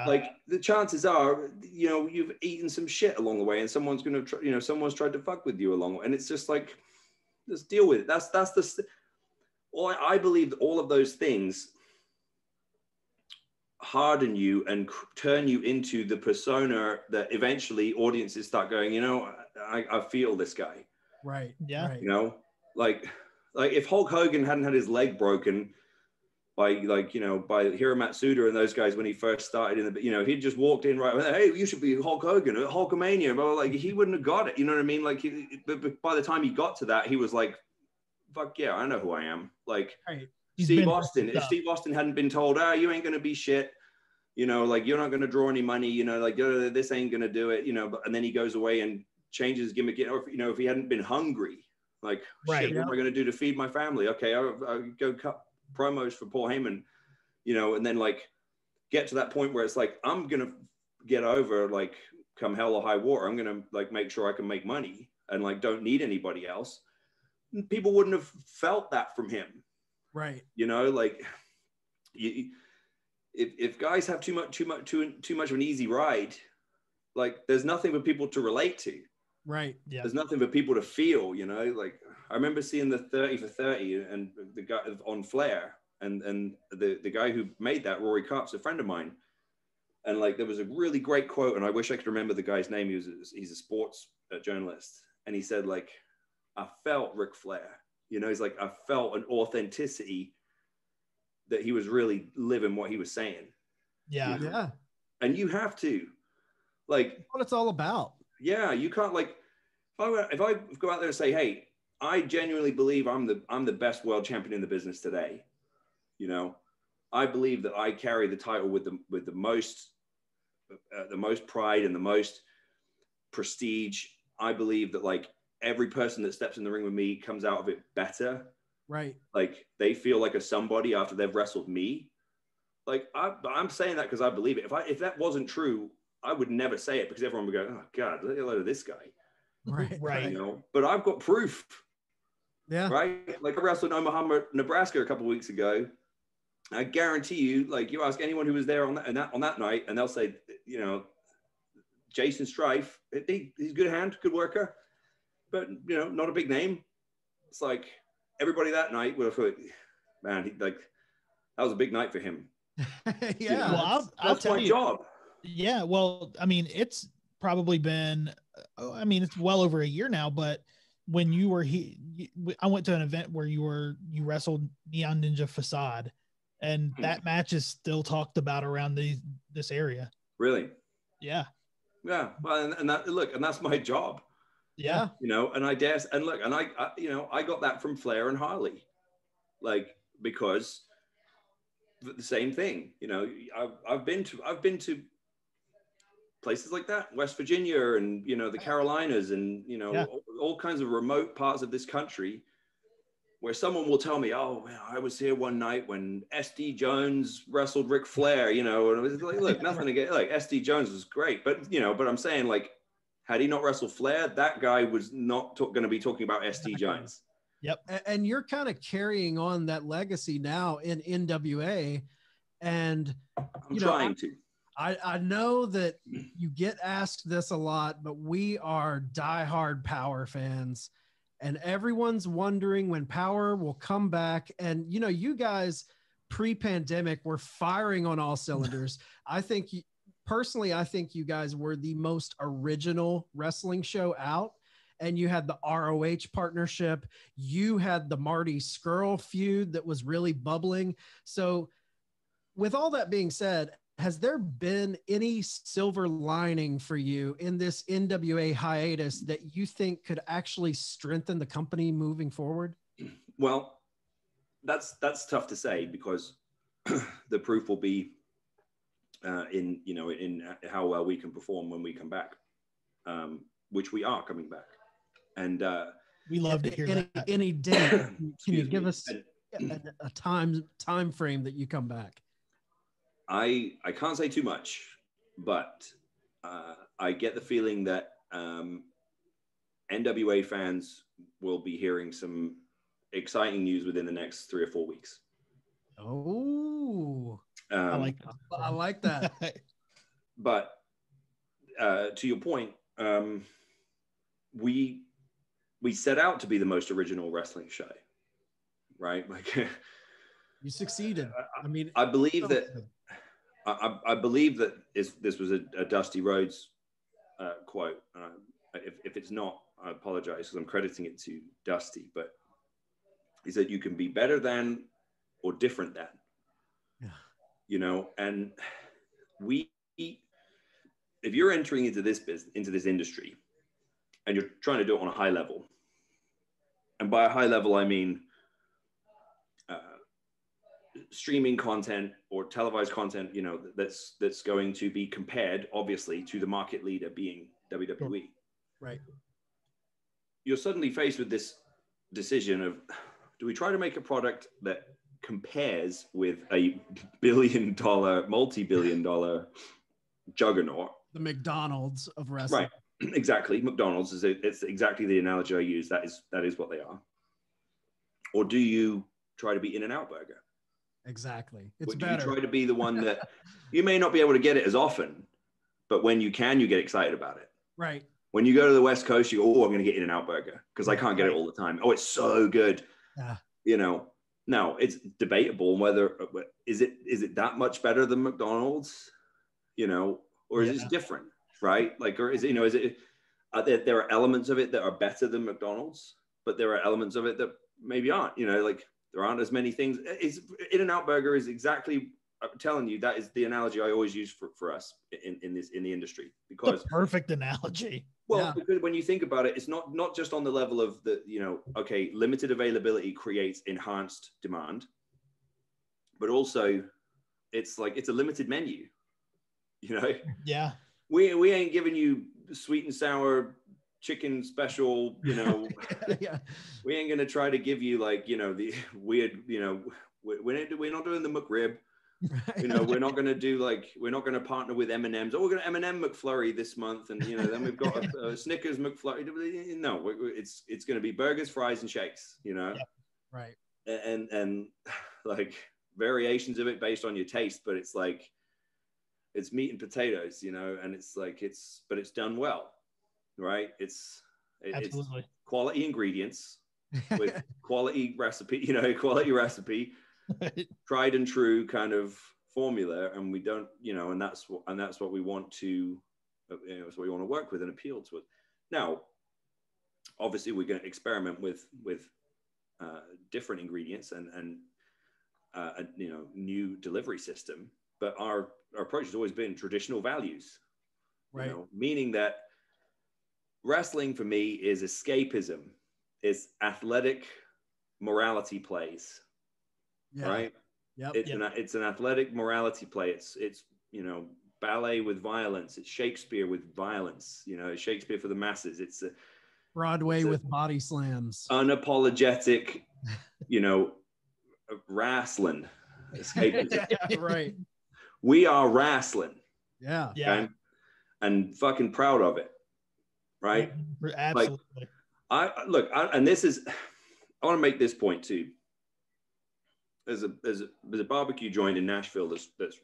like the chances are, you know, you've eaten some shit along the way and someone's going to, you know, someone's tried to fuck with you along the way. And it's just like, just deal with it. That's I believe that all of those things harden you and turn you into the persona that eventually audiences start going, you know, I feel this guy. Right. Yeah. You know, like if Hulk Hogan hadn't had his leg broken by, like, you know, by Hiro Matsuda and those guys when he first started in the, you know, he'd just walked in right, hey, you should be Hulk Hogan, Hulkamania, but like he wouldn't have got it. You know what I mean? Like, but by the time he got to that, he was like, fuck yeah, I know who I am. Like, Steve Austin, if Steve Austin hadn't been told, you ain't going to be shit, you know, like, you're not going to draw any money, you know, like, this ain't going to do it, you know, and then he goes away and changes his gimmick, or, you know, if he hadn't been hungry, like, shit, what am I going to do to feed my family? Okay, I'll go cut promos for Paul Heyman, you know, and then, like, get to that point where it's like, I'm going to get over, like, come hell or high water, I'm going to like make sure I can make money and like don't need anybody else. And people wouldn't have felt that from him. Right. You know, like if guys have too much of an easy ride, like there's nothing for people to relate to. Right. Yeah. There's nothing for people to feel, you know, like I remember seeing the 30 for 30 and the guy on Flair and the guy who made that, Rory Karp's a friend of mine. And like, there was a really great quote, and I wish I could remember the guy's name. He's a sports journalist. And he said, like, I felt Ric Flair, you know, he's like, I felt an authenticity that he was really living what he was saying. Yeah. You know? Yeah. And you have to, like, That's what it's all about. Yeah. You can't, like, if I go out there and say, hey, I genuinely believe I'm the best world champion in the business today. You know, I believe that I carry the title with the most pride and the most prestige. I believe that like every person that steps in the ring with me comes out of it better. Right. Like they feel like a somebody after they've wrestled me. Like I'm saying that because I believe it. If that wasn't true, I would never say it because everyone would go, oh God, look at this guy. Right. Right. You know, but I've got proof. Yeah. Right. Like I wrestled in Omaha, Nebraska a couple of weeks ago. I guarantee you, like you ask anyone who was there on that night, and they'll say, you know, Jason Strife, he's a good hand, good worker, but you know, not a big name. It's like everybody that night would have thought, man, that was a big night for him. Yeah. You know, Well, I'll that's tell my you. job. Yeah. Well, I mean, it's probably been, it's well over a year now, but when you were I went to an event where you wrestled Neon Ninja Facade, and that match is still talked about around this area. Really? Yeah. Yeah. Well, and that's my job. Yeah. You know, and I you know, I got that from Flair and Harley, like, because the same thing, you know, I've been to places like that, West Virginia and, you know, the Carolinas and, you know, all kinds of remote parts of this country where someone will tell me, oh, man, I was here one night when SD Jones wrestled Ric Flair, you know, and I was like, look, nothing against, like SD Jones was great, but, you know, but I'm saying, like, had he not wrestled Flair, that guy was not going to be talking about SD Jones. Yep. And you're kind of carrying on that legacy now in NWA. And I'm trying to. I know that you get asked this a lot, but we are diehard Power fans. And everyone's wondering when Power will come back. And, you know, you guys pre-pandemic were firing on all cylinders. I think you guys were the most original wrestling show out. And you had the ROH partnership. You had the Marty Scurll feud that was really bubbling. So with all that being said, has there been any silver lining for you in this NWA hiatus that you think could actually strengthen the company moving forward? Well, that's tough to say because the proof will be in how well we can perform when we come back, which we are coming back. And we love to hear that. Any day. Can you give us a time frame that you come back? I can't say too much, but I get the feeling that NWA fans will be hearing some exciting news within the next 3 or 4 weeks. Oh, I like that. But to your point, we set out to be the most original wrestling show, right? Like you succeeded. I mean, I believe that. I believe that this was a Dusty Rhodes quote. If it's not, I apologize because I'm crediting it to Dusty. But he said, "You can be better than or different than." Yeah. You know, and if you're entering into this business, into this industry, and you're trying to do it on a high level, and by a high level I mean streaming content or televised content, you know, that's going to be compared obviously to the market leader being WWE. Right. You're suddenly faced with this decision of, do we try to make a product that compares with a multi-billion-dollar juggernaut. The McDonald's of wrestling. Right, exactly. McDonald's it's exactly the analogy I use. That is what they are. Or do you try to be In-N-Out Burger? Exactly. It's do better. You try to be the one that you may not be able to get it as often, but when you can, you get excited about it. Right. When you go to the West Coast, you go, oh, I'm going to get In-N-Out Burger because I can't get it all the time. Oh, it's so good. Yeah. You know, now it's debatable whether is it that much better than McDonald's, you know, or is it different, right? Like, or is it, you know, is it there are elements of it that are better than McDonald's, but there are elements of it that maybe aren't, you know, like there aren't as many things. In-N-Out Burger is exactly, I'm telling you, that is the analogy I always use for us in the industry, because the perfect analogy. Well, because when you think about it, it's not just on the level of the, you know, okay, limited availability creates enhanced demand, but also it's like it's a limited menu, you know. Yeah. We ain't giving you sweet and sour chicken special, you know. Yeah. We ain't gonna try to give you like, you know, the weird, you know, we're not doing the McRib. You know, we're not going to partner with M&M's. Oh, we're going to M&M McFlurry this month, and you know, then we've got a Snickers McFlurry. No, it's going to be burgers, fries, and shakes. You know, right? And like variations of it based on your taste, but it's like it's meat and potatoes, you know, and it's like but it's done well, right? It's quality ingredients with quality recipe, you know, quality recipe. Tried and true kind of formula, and we don't, you know, and that's what we want to, you know, it's what we want to work with and appeal to it. Now, obviously, we're going to experiment with different ingredients and a, you know, new delivery system, but our approach has always been traditional values, right? You know, meaning that wrestling for me is escapism, it's athletic morality plays. Yeah. Right. Yep. It's an athletic morality play. It's you know, ballet with violence. It's Shakespeare with violence. You know, Shakespeare for the masses. It's Broadway with body slams. Unapologetic, you know, wrestling. Yeah, right. We are wrestling. Yeah. Okay? And fucking proud of it. Right. Absolutely. Like, and this is, I want to make this point too. There's a barbecue joint in Nashville that's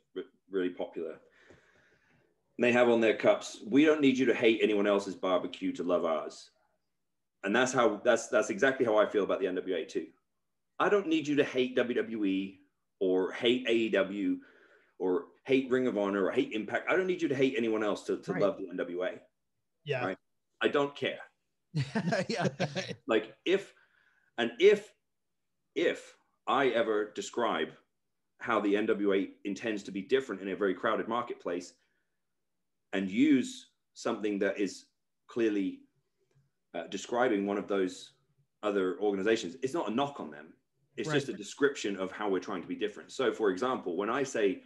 really popular. And they have on their cups, "We don't need you to hate anyone else's barbecue to love ours." And that's exactly how I feel about the NWA too. I don't need you to hate WWE or hate AEW or hate Ring of Honor or hate Impact. I don't need you to hate anyone else to love the NWA. Yeah. Right? I don't care. Yeah. Like if I ever describe how the NWA intends to be different in a very crowded marketplace and use something that is clearly describing one of those other organizations, it's not a knock on them. It's just a description of how we're trying to be different. So for example, when I say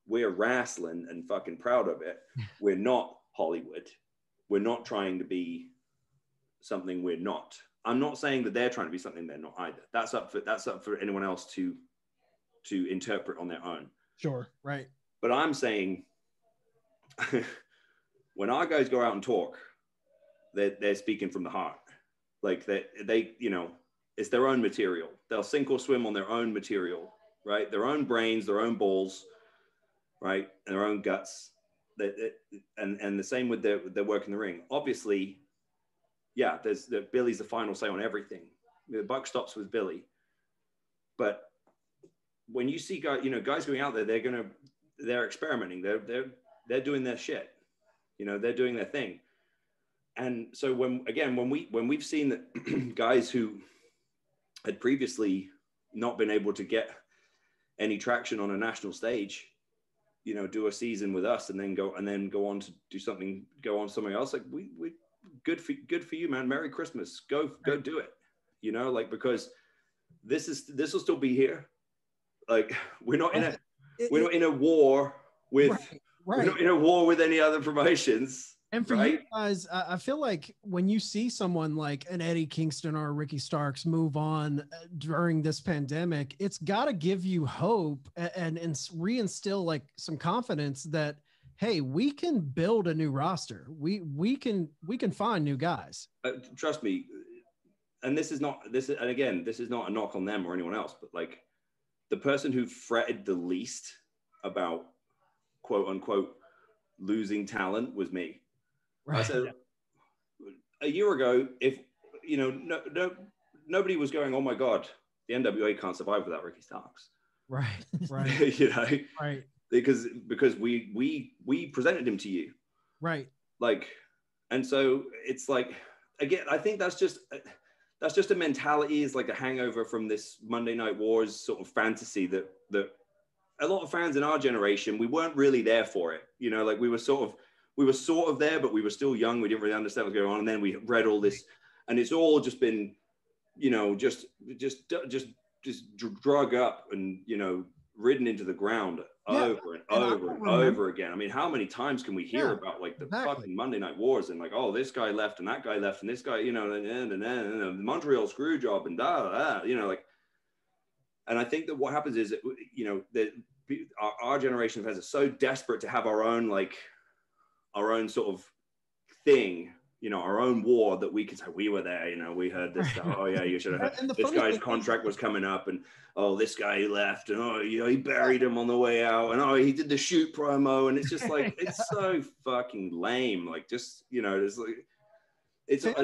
we're wrestling and fucking proud of it, we're not Hollywood. We're not trying to be something we're not. I'm not saying that they're trying to be something they're not either. That's up for anyone else to interpret on their own. Sure. Right. But I'm saying when our guys go out and talk, they're speaking from the heart. Like they you know, it's their own material. They'll sink or swim on their own material, right? Their own brains, their own balls, right? And their own guts. And the same with their work in the ring. Obviously, yeah, Billy's the final say on everything. The buck stops with Billy. But when you see guys going out there, they're experimenting. They're doing their shit. You know, they're doing their thing. And so when we've seen that guys who had previously not been able to get any traction on a national stage, you know, do a season with us and then go on to do something, go on somewhere else, like we good for you, man. Merry Christmas. Go do it. You know, like, because this will still be here. Like we're not in a war with we're not in a war with any other promotions. And for right? you guys, I feel like when you see someone like an Eddie Kingston or a Ricky Starks move on during this pandemic, it's got to give you hope and reinstill like some confidence that, hey, we can build a new roster. We can find new guys. Trust me, and this is not a knock on them or anyone else, but like the person who fretted the least about quote unquote losing talent was me. Right. I said a year ago, if you know, nobody was going, oh my God, the NWA can't survive without Ricky Starks. Right. Right. You know, right. Because we presented him to you. Right. Like, and so it's like, again, I think that's just a mentality, is like a hangover from this Monday Night Wars sort of fantasy that a lot of fans in our generation, we weren't really there for it. You know, like we were sort of there, but we were still young. We didn't really understand what was going on. And then we read all this, and it's all just been, you know, just drug up and, you know, ridden into the ground over and over again. I mean, how many times can we hear about like the fucking Monday Night Wars and like, oh, this guy left and that guy left and this guy, you know, and the Montreal screw job and you know, like, and I think that what happens is that, you know, that our generation of fans are so desperate to have our own sort of thing, you know, our own war, that we could say we were there, you know, we heard this stuff. Oh yeah, you should have heard. This guy's contract was coming up, and oh, this guy left, and oh, you know, he buried him on the way out, and oh, he did the shoot promo, and it's just like it's so fucking lame. Like, just, you know, it's like a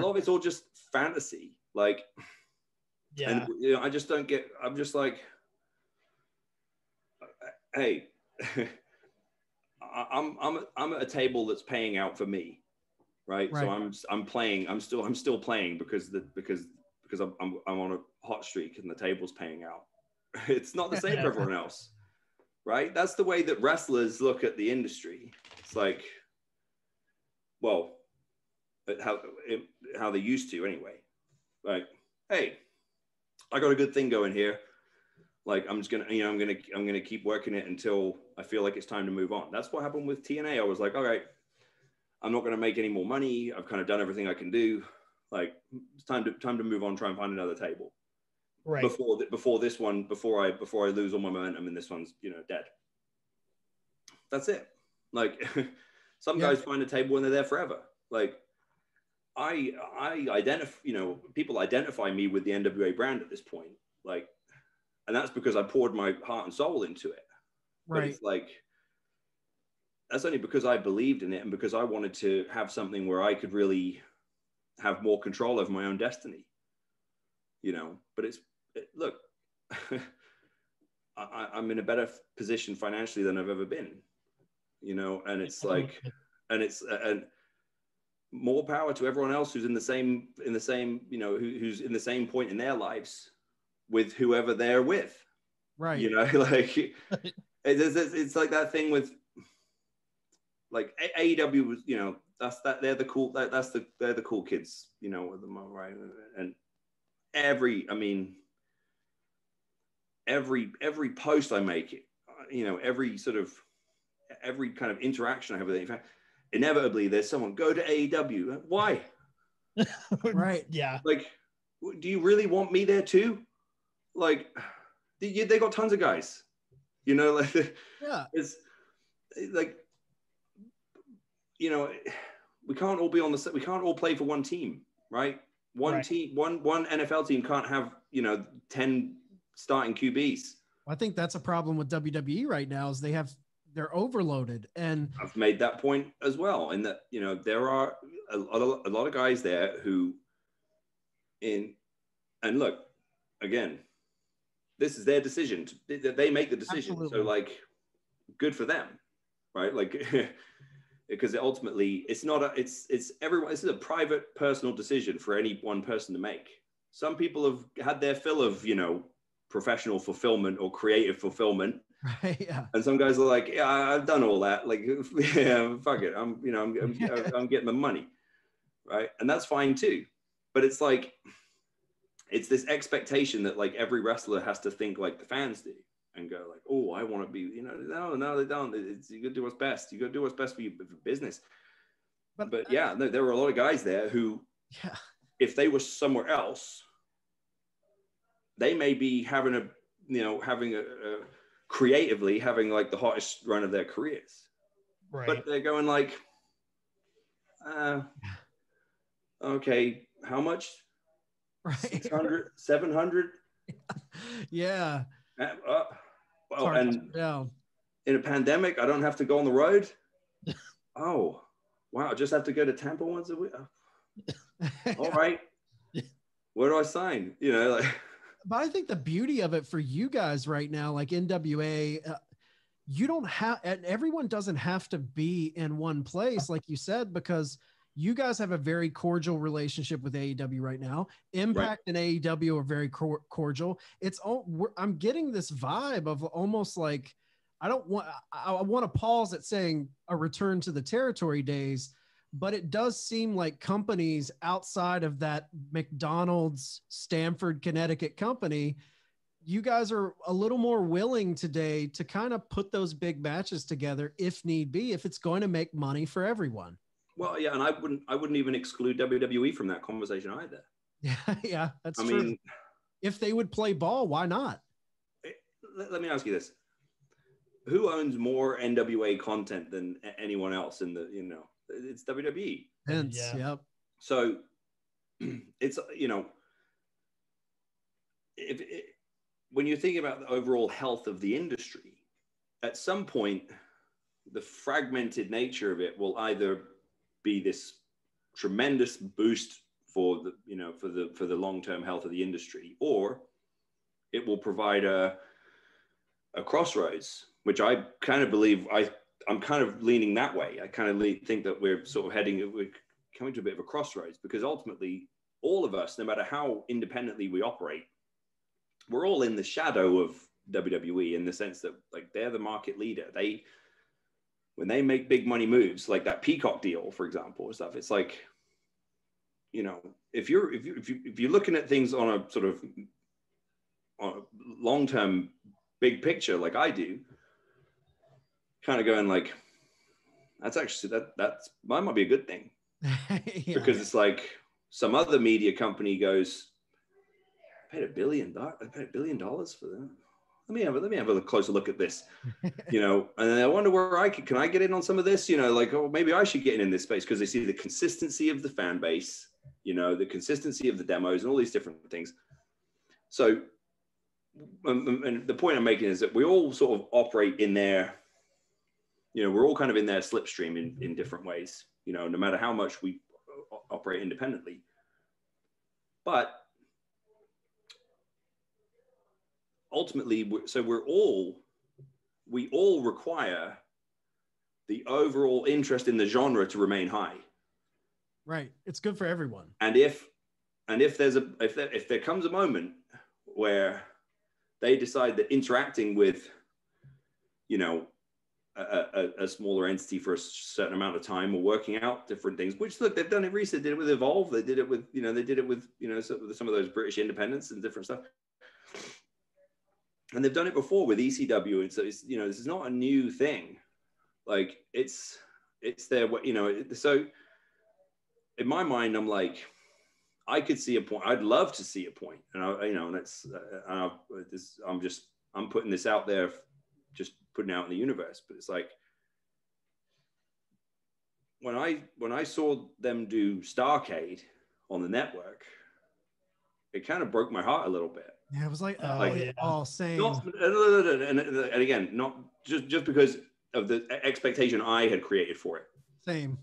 lot of it's all just fantasy. Like, and you know, I just don't get. I'm just like, hey, I'm at a table that's paying out for me. Right. So I'm playing. I'm still playing because I'm on a hot streak and the table's paying out. It's not the same for everyone else, right? That's the way that wrestlers look at the industry. It's like, well, how they used to anyway. Like, hey, I got a good thing going here. Like, I'm just gonna, you know, I'm gonna keep working it until I feel like it's time to move on. That's what happened with TNA. I was like, all right, I'm not going to make any more money. I've kind of done everything I can do. Like, it's time to move on, try and find another table. Right. Before this one, before I lose all my momentum and this one's, you know, dead. That's it. Like, some guys find a table and they're there forever. Like, I identify, you know, people identify me with the NWA brand at this point. Like, and that's because I poured my heart and soul into it. Right. But it's like, that's only because I believed in it and because I wanted to have something where I could really have more control over my own destiny, you know. But look, I'm in a better position financially than I've ever been, you know, and it's like, and more power to everyone else who's in the same, you know, who's in the same point in their lives with whoever they're with, right? You know, like it's like that thing with, like, AEW was, you know, they're the cool kids, you know, with them, right? And every post I make, you know, every kind of interaction I have with it, inevitably there's someone, go to AEW. Why? Right. Yeah. Like, do you really want me there too? Like, they got tons of guys, you know, like, it's like, you know, we can't all be on we can't all play for one team, right? One team, one NFL team can't have, you know, 10 starting QBs. I think that's a problem with WWE right now, is they're overloaded. And I've made that point as well, in that, you know, there are a lot of guys there who and look, again, this is their decision. They make the decision. Absolutely. So, like, good for them, right? Like, because ultimately it's everyone. This is a private, personal decision for any one person to make. Some people have had their fill of, you know, professional fulfillment or creative fulfillment. Right. Yeah. And some guys are like, yeah, I've done all that. Like, yeah, fuck it. I'm getting the money, right? And that's fine too. But it's like, it's this expectation that, like, every wrestler has to think like the fans do and go like, oh, I want to be, you know, no, they don't. You got to do what's best. You got to do what's best for your business. But yeah, there were a lot of guys there who, if they were somewhere else, they may be having a creatively having like the hottest run of their careers. Right. But they're going like, okay, how much? Right. 600, 700? Yeah. Well, and in a pandemic, I don't have to go on the road. Oh, wow. I just have to go to Tampa once a week. All right. Where do I sign? You know, like. But I think the beauty of it for you guys right now, like NWA, you don't have, and everyone doesn't have to be in one place, like you said, because you guys have a very cordial relationship with AEW right now. Impact and AEW are very cordial. It's all, I'm getting this vibe of almost like, I want to pause at saying a return to the territory days, but it does seem like companies outside of that McDonald's, Stamford, Connecticut company, you guys are a little more willing today to kind of put those big matches together if need be, if it's going to make money for everyone. Well, yeah, and I wouldn't even exclude WWE from that conversation either. Yeah, that's true. I mean, if they would play ball, why not? Let me ask you this. Who owns more NWA content than anyone else in the, it's WWE. Vince, yep. So it's, when you're thinking about the overall health of the industry, at some point, the fragmented nature of it will either be this tremendous boost for the, for the long-term health of the industry, or it will provide a crossroads, which I kind of believe I'm kind of leaning that way. I kind of think that we're coming to a bit of a crossroads, because ultimately all of us, no matter how independently we operate, we're all in the shadow of WWE in the sense that like they're the market leader. When they make big money moves, like that Peacock deal, for example, or stuff, it's like, if you're looking at things on a sort of on a long-term big picture, like I do, kind of going like, that's actually that might be a good thing. Because it's like some other media company goes, I paid $1 billion. I paid $1 billion for that. Let me have a closer look at this, and then I wonder where can I get in on some of this, like, oh, maybe I should get in this space, because they see the consistency of the fan base, the consistency of the demos and all these different things. So, and the point I'm making is that we all sort of operate in their, we're all kind of in their slipstream in different ways, no matter how much we operate independently. But ultimately, we all require the overall interest in the genre to remain high. Right. It's good for everyone. And if there comes a moment where they decide that interacting with, a smaller entity for a certain amount of time, or working out different things, which look, they've done it recently. They did it with Evolve. They did it with, some of those British independents and different stuff. And they've done it before with ECW. And so it's, this is not a new thing. Like it's their, so in my mind, I'm like, I could see a point. I'd love to see a point. And I'm putting this out there, just putting out in the universe. But it's like, when I saw them do Starrcade on the network, it kind of broke my heart a little bit. Yeah, it was like, same. And again, not just because of the expectation I had created for it. Same.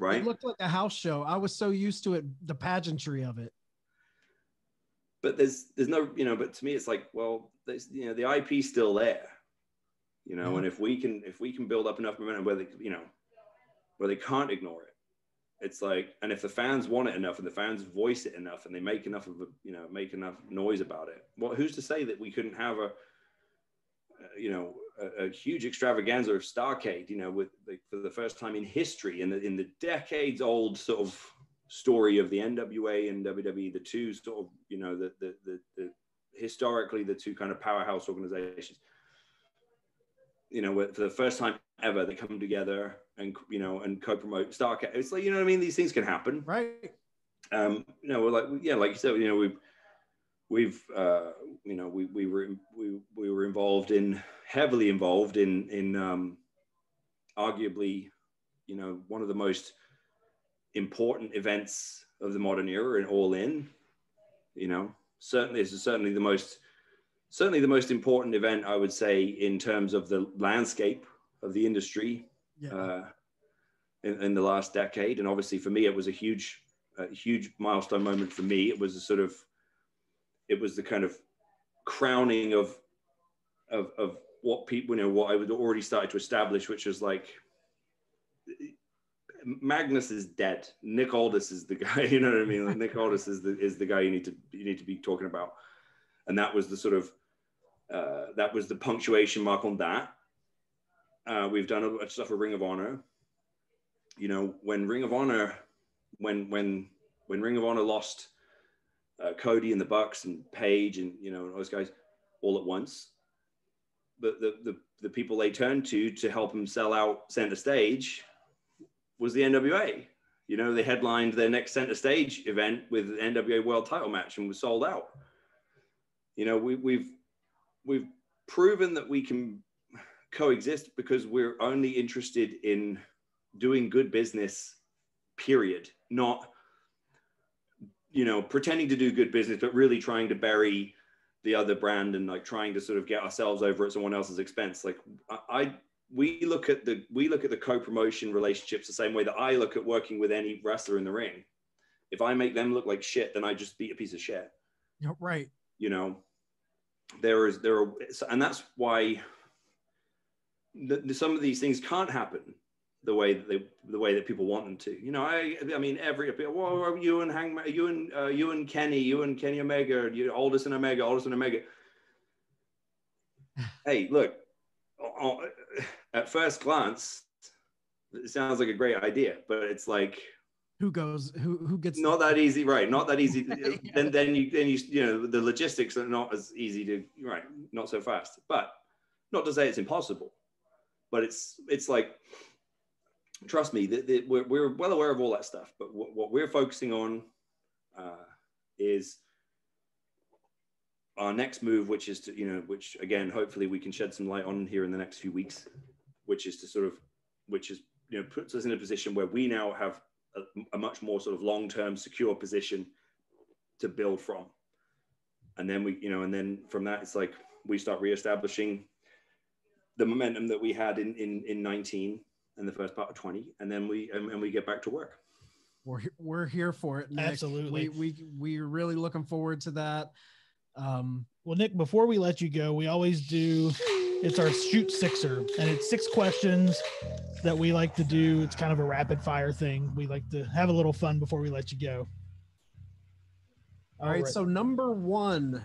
Right. It looked like a house show. I was so used to it, the pageantry of it. But there's no, but to me, it's like, well, there's, the IP's still there, and if we can build up enough momentum where they can't ignore it. It's like, and if the fans want it enough and the fans voice it enough and they make enough of make enough noise about it, well, who's to say that we couldn't have a huge extravaganza of Starrcade, with for the first time in history, in the decades old sort of story of the NWA and WWE, the two sort of, the historically the two kind of powerhouse organizations. you know, for the first time ever, they come together and, you know, and co-promote Starcast. It's like, you know what I mean? These things can happen. Right. You know, we're like, yeah, like you said, you know, we've you know, we were heavily involved in arguably, you know, one of the most important events of the modern era, and All In, you know, certainly the most important event, I would say, in terms of the landscape of the industry. Yeah. In the last decade. And obviously for me, it was a huge milestone moment for me. It was the kind of crowning of what people, you know, what I had already started to establish, which was like, Magnus is dead. Nick Aldis is the guy, you know what I mean? Like, Nick Aldis is the guy you need to be talking about. And that was the sort of, that was the punctuation mark on that. We've done a bunch of stuff with Ring of Honor. You know, when Ring of Honor lost Cody and the Bucks and Paige and, you know, those guys all at once, the people they turned to help them sell out Center Stage was the NWA. You know, they headlined their next Center Stage event with the NWA World Title match and was sold out. You know, we've proven that we can coexist because we're only interested in doing good business, period. Not, you know, pretending to do good business, but really trying to bury the other brand and like trying to sort of get ourselves over at someone else's expense. Like we look at the co-promotion relationships the same way that I look at working with any wrestler in the ring. If I make them look like shit, then I just beat a piece of shit. Yeah, right. You know, and that's why some of these things can't happen the way that people want them to. You know, I mean, well, you and Kenny Omega, Aldis and Omega. Hey, look, at first glance, it sounds like a great idea, but it's like, who gets not that easy, right? Not that easy. Yeah. then you know, the logistics are not as easy to, right? Not so fast, but not to say it's impossible, but it's like, trust me, we're well aware of all that stuff. But what we're focusing on is our next move, which is to, you know, which again, hopefully we can shed some light on here in the next few weeks, which is, you know, puts us in a position where we now have a much more sort of long-term secure position to build from. And then and then from that, it's like we start reestablishing the momentum that we had in 19 and the first part of 20, and then we get back to work. We're here for it, Nick. Absolutely. We're really looking forward to that. Well, Nick, before we let you go, we always do, it's our shoot sixer, and it's 6 questions that we like to do. It's kind of a rapid fire thing. We like to have a little fun before we let you go. All right. So number 1,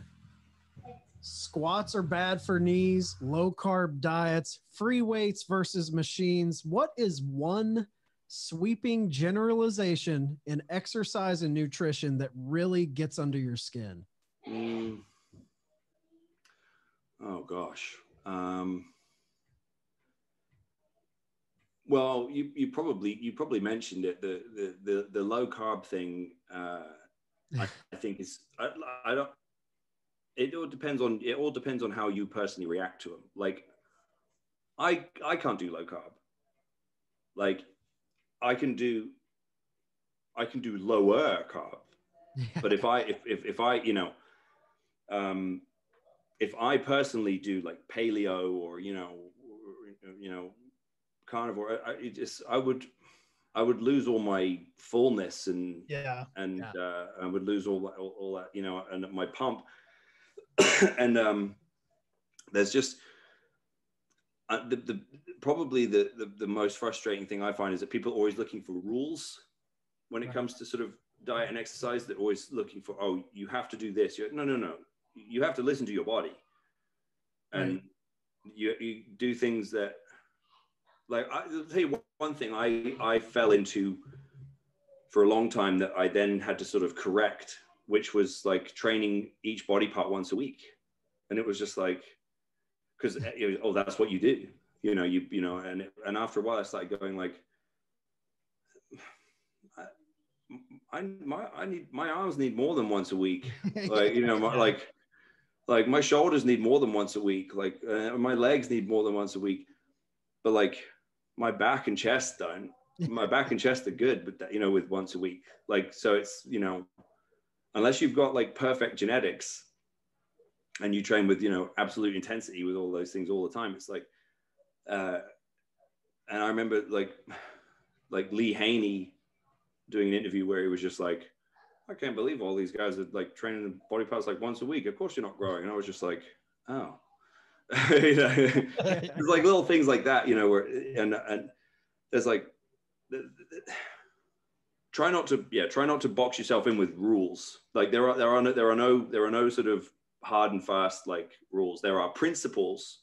squats are bad for knees, low carb diets, free weights versus machines. What is one sweeping generalization in exercise and nutrition that really gets under your skin? Oh gosh. Well, you probably mentioned it. The low carb thing. I think is I don't. It all depends on how you personally react to them. Like, I can't do low carb. Like, I can do lower carb. But if I you know, if I personally do like paleo or you know carnivore, I would lose all my fullness and I would lose all that, you know, and my pump. And there's just probably the most frustrating thing I find is that people are always looking for rules when it comes to sort of diet and exercise. They're always looking for, oh, you have to do this. No. You have to listen to your body, and you do things that, like, I'll tell you one thing I fell into for a long time that I then had to sort of correct, which was like training each body part once a week. And it was just like, because, oh, that's what you do. you know, and after a while I started going like, my arms need more than once a week. Like, you know, like my shoulders need more than once a week. Like my legs need more than once a week, but like my back and chest don't. My back and chest are good, but you know, with once a week. Like, so it's, you know, unless you've got like perfect genetics and you train with, you know, absolute intensity with all those things all the time, it's like, and I remember like Lee Haney doing an interview where he was just like, I can't believe all these guys are like training body parts like once a week. Of course you're not growing. And I was just like, oh, you know, it's like little things like that, you know, where, and there's like, try not to box yourself in with rules. Like there are no sort of hard and fast like rules. There are principles,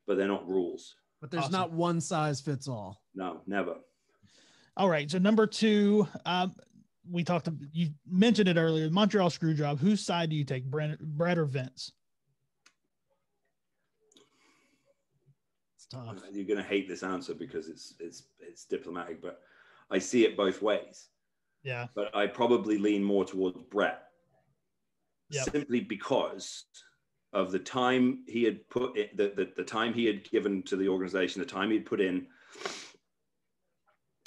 but they're not rules. But there's not one size fits all. No, never. All right. So number 2, you mentioned it earlier, Montreal Screwjob. Whose side do you take, Brett or Vince? It's tough. You're going to hate this answer because it's diplomatic, but I see it both ways. Yeah. But I probably lean more towards Brett. Yep. Simply because of the time he had put in, the time he had given to the organization, the time he'd put in,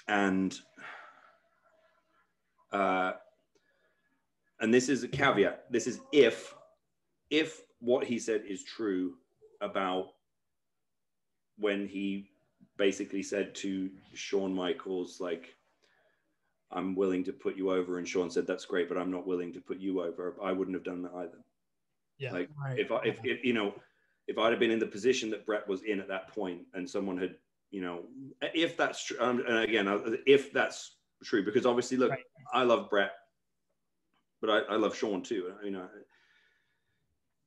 and this is a caveat. This is if what he said is true about when he basically said to Shawn Michaels, like, I'm willing to put you over. And Shawn said, that's great, but I'm not willing to put you over. I wouldn't have done that either. Yeah. Like right. if you know, if I'd have been in the position that Brett was in at that point and someone had, you know, if that's true, and again, if that's true, because obviously, look, right. I love Brett, but I love Shawn too, you know,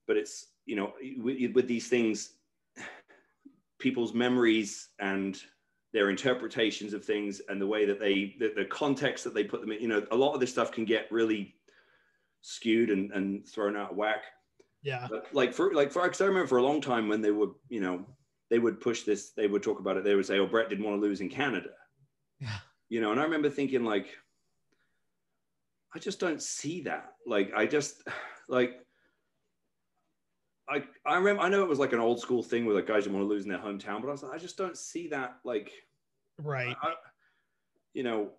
but it's, you know, with these things, people's memories and their interpretations of things and the way that the context that they put them in, you know, a lot of this stuff can get really skewed and thrown out of whack. Yeah. But because I remember for a long time when they were, you know, they would push this, they would talk about it. They would say, oh, Brett didn't want to lose in Canada. Yeah. You know, and I remember thinking like, I just don't see that. Like, I remember, I know it was like an old school thing where like guys didn't want to lose in their hometown, but I was like, I just don't see that. Like, right. You know,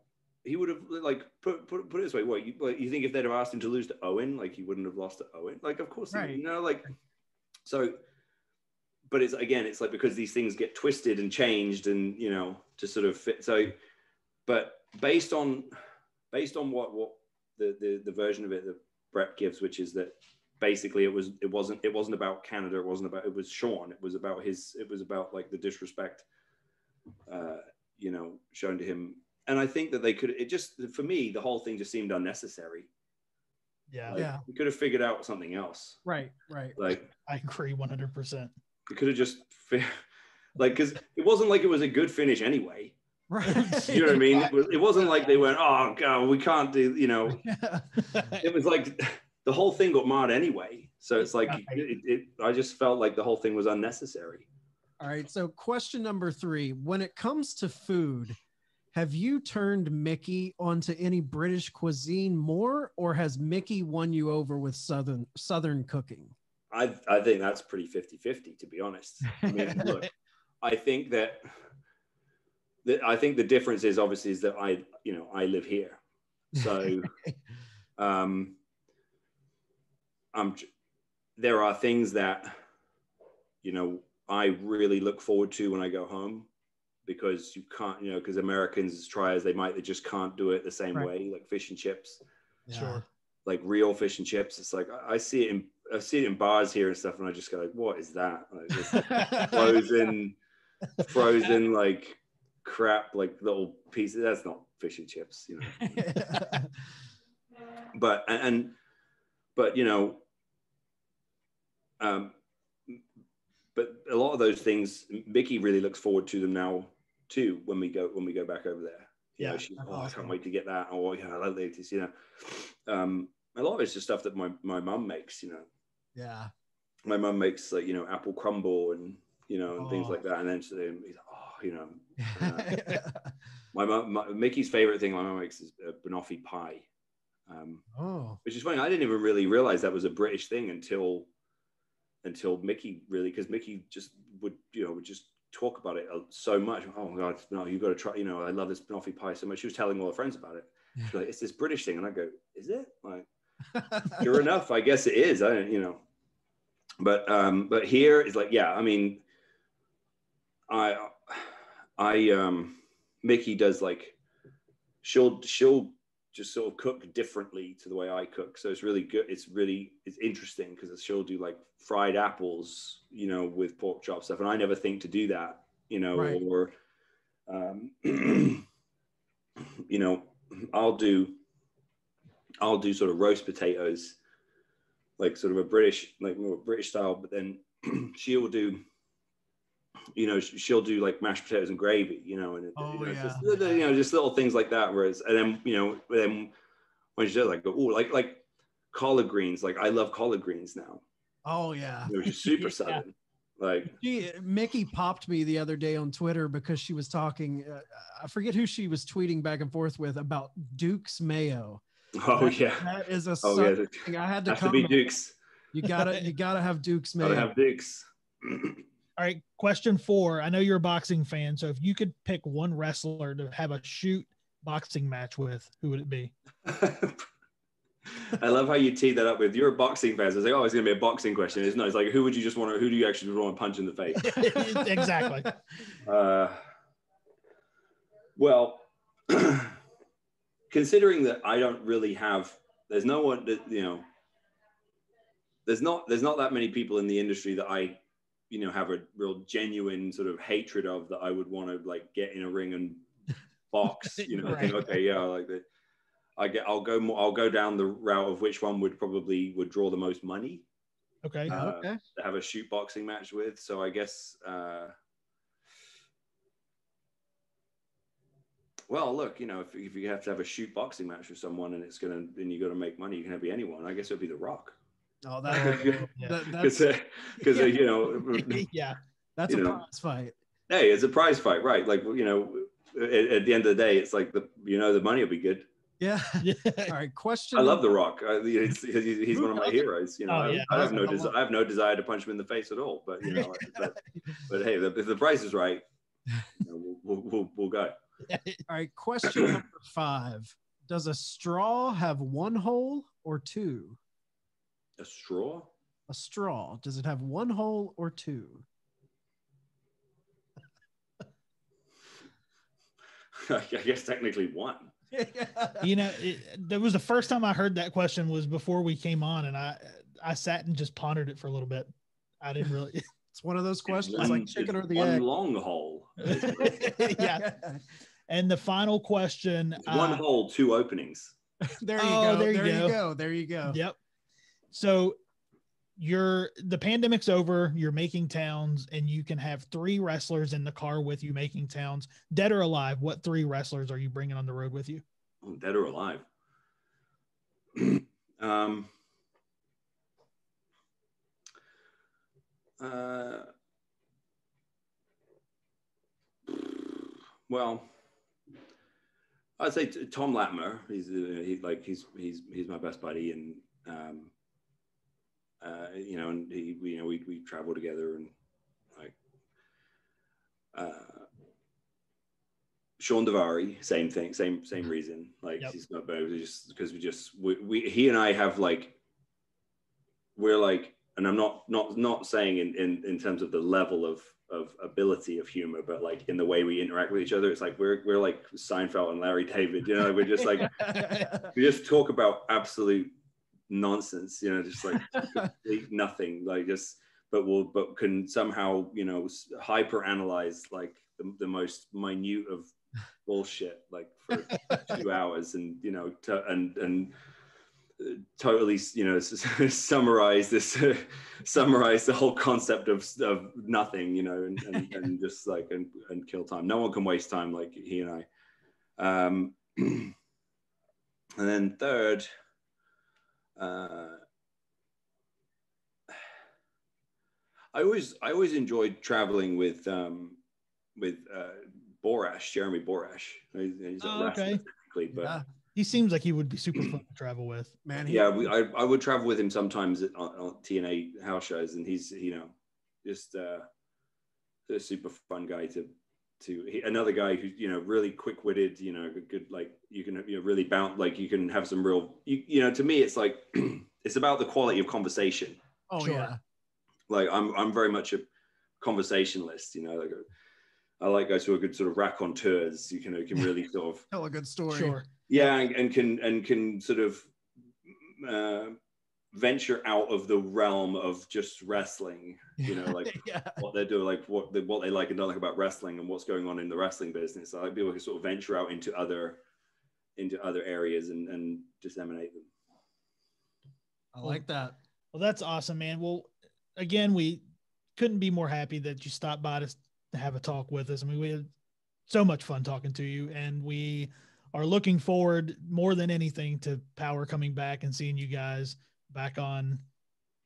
he would have like put it this way. What you think if they'd have asked him to lose to Owen, like he wouldn't have lost to Owen? Like, of course, right. You know, like, so, but it's like because these things get twisted and changed and, you know, to sort of fit. So, but based on what the version of it that Brett gives, which is that basically it wasn't about Canada. It was Shawn. It was about like the disrespect, you know, shown to him. And I think that for me, the whole thing just seemed unnecessary. Yeah. Like, yeah. We could have figured out something else. Right. Like, I agree 100%. We could have just, because it wasn't like it was a good finish anyway. Right. You know what I mean? It wasn't like they went, oh, God, we can't do, you know. It was like the whole thing got marred anyway. So it's like, I just felt like the whole thing was unnecessary. All right. So question number 3, when it comes to food, have you turned Mickey onto any British cuisine more, or has Mickey won you over with Southern cooking? I think that's pretty 50-50, to be honest. I mean, look, I think the difference is obviously is that I live here. So there are things that, you know, I really look forward to when I go home, because you can't, you know, because Americans try as they might, they just can't do it the same way, like fish and chips. Yeah. Sure. Like real fish and chips. It's like, I see it in bars here and stuff, and I just go like, what is that? Like, frozen like crap, like little pieces. That's not fish and chips, you know. But you know, but a lot of those things, Mickey really looks forward to them now too. When we go back over there, you know, she's, I can't wait to get that. Or I love this, you know. A lot of it's just stuff that my mum makes, you know. Yeah. My mum makes, like, you know, apple crumble and you know, and things like that. And then so he's like, oh, you know, my mom, Mickey's favorite thing my mom makes is banoffee pie, which is funny. I didn't even really realize that was a British thing until Mickey really, because Mickey just would just talk about it so much. Oh my God, no, you've got to try. You know, I love this banoffee pie so much. She was telling all her friends about it. She's like, it's this British thing, and I go, is it? Like, sure enough, I guess it is. I don't, you know, but here it's like, yeah, I mean, Mickey does like, she'll just sort of cook differently to the way I cook. So it's really good. It's interesting because she'll do like fried apples, you know, with pork chop stuff. And I never think to do that, you know, right. Or, you know, I'll do sort of roast potatoes, like sort of a British, like more British style, but then she'll do, you know, she'll do like mashed potatoes and gravy, you know, and just, you know, just little things like that. Whereas, and then, you know, then when she does, like, oh, like collard greens, like I love collard greens now. Oh yeah, you know, just super southern. Like Mickey popped me the other day on Twitter because she was talking. I forget who she was tweeting back and forth with about Duke's mayo. Oh yeah, that is a thing. I had to have to be Duke's. You gotta have Duke's mayo. Gotta have Duke's. All right, question 4. I know you're a boxing fan, so if you could pick one wrestler to have a shoot boxing match with, who would it be? I love how you teed that up with, you're a boxing fan. So it's like, oh, it's gonna be a boxing question. It's not. It's like, who do you actually want to punch in the face? Exactly. Well, considering that I don't really have, there's no one that, you know, there's not that many people in the industry that I, you know, have a real genuine sort of hatred of, that I would want to like get in a ring and box, you know. Right. Think, okay, yeah, like that. I'll go down the route of which one would draw the most money. Okay. To have a shoot boxing match with. So I guess, well, look, you know, if you have to have a shoot boxing match with someone and you got to make money, you can be anyone. I guess it would be The Rock. Oh, that's because you know, yeah, that's a prize fight. Hey, it's a prize fight, right? Like, you know, at the end of the day, it's like the money will be good. Yeah. All right. Question. I love The Rock. He's one of my heroes. You know, I have no desire to punch him in the face at all. But you know, but hey, if the price is right, you know, we'll go. All right. Question number 5: does a straw have one hole or two? A straw? A straw. Does it have one hole or two? I guess technically one. You know, that was the first time I heard that question was before we came on, and I sat and just pondered it for a little bit. I didn't really. It's one of those questions, like chicken or the egg. One long hole. Yeah. And the final question. One hole, two openings. There you go. There you go. Yep. So the pandemic's over, you're making towns, and you can have 3 wrestlers in the car with you making towns. Dead or alive, what 3 wrestlers are you bringing on the road with you? Oh, dead or alive? Well, I'd say Tom Latimer. He's my best buddy, and you know, and we travel together, and like Sean Davari, same thing, same reason. Like, yep. He's not bad, just because he and I have like, we're like, and I'm not saying in terms of the level of ability of humor, but like in the way we interact with each other, it's like we're like Seinfeld and Larry David, you know. We're just like we just talk about absolute nonsense, you know, just like complete nothing, like just but can somehow, you know, hyper analyze like the most minute of bullshit like for 2 hours, and you know, and totally, you know, summarize the whole concept of nothing, you know, and just like and kill time. No one can waste time like he and I. And then third, I always enjoyed traveling with Borash, Jeremy Borash. He's a wrestler, okay. technically, but Yeah. He seems like he would be super fun to travel with. Man, I would travel with him sometimes on TNA house shows, and he's just a super fun guy another guy who's really quick-witted, good, like you can really bounce, like you can have some real to me it's like it's about the quality of conversation. oh Sure. yeah. Like I'm very much a conversationalist, like I like guys who are good sort of raconteurs, who can really sort of Tell a good story. Sure. yeah, and can sort of venture out of the realm of just wrestling, like Yeah. what they're doing, like what they like and don't like about wrestling and what's going on in the wrestling business. I like people who can sort of venture out into other areas and disseminate them. I like that. Well, that's awesome, man. Well, again, we couldn't be more happy that you stopped by to have a talk with us. I mean, we had so much fun talking to you, and we are looking forward more than anything to Power coming back and seeing you guys back on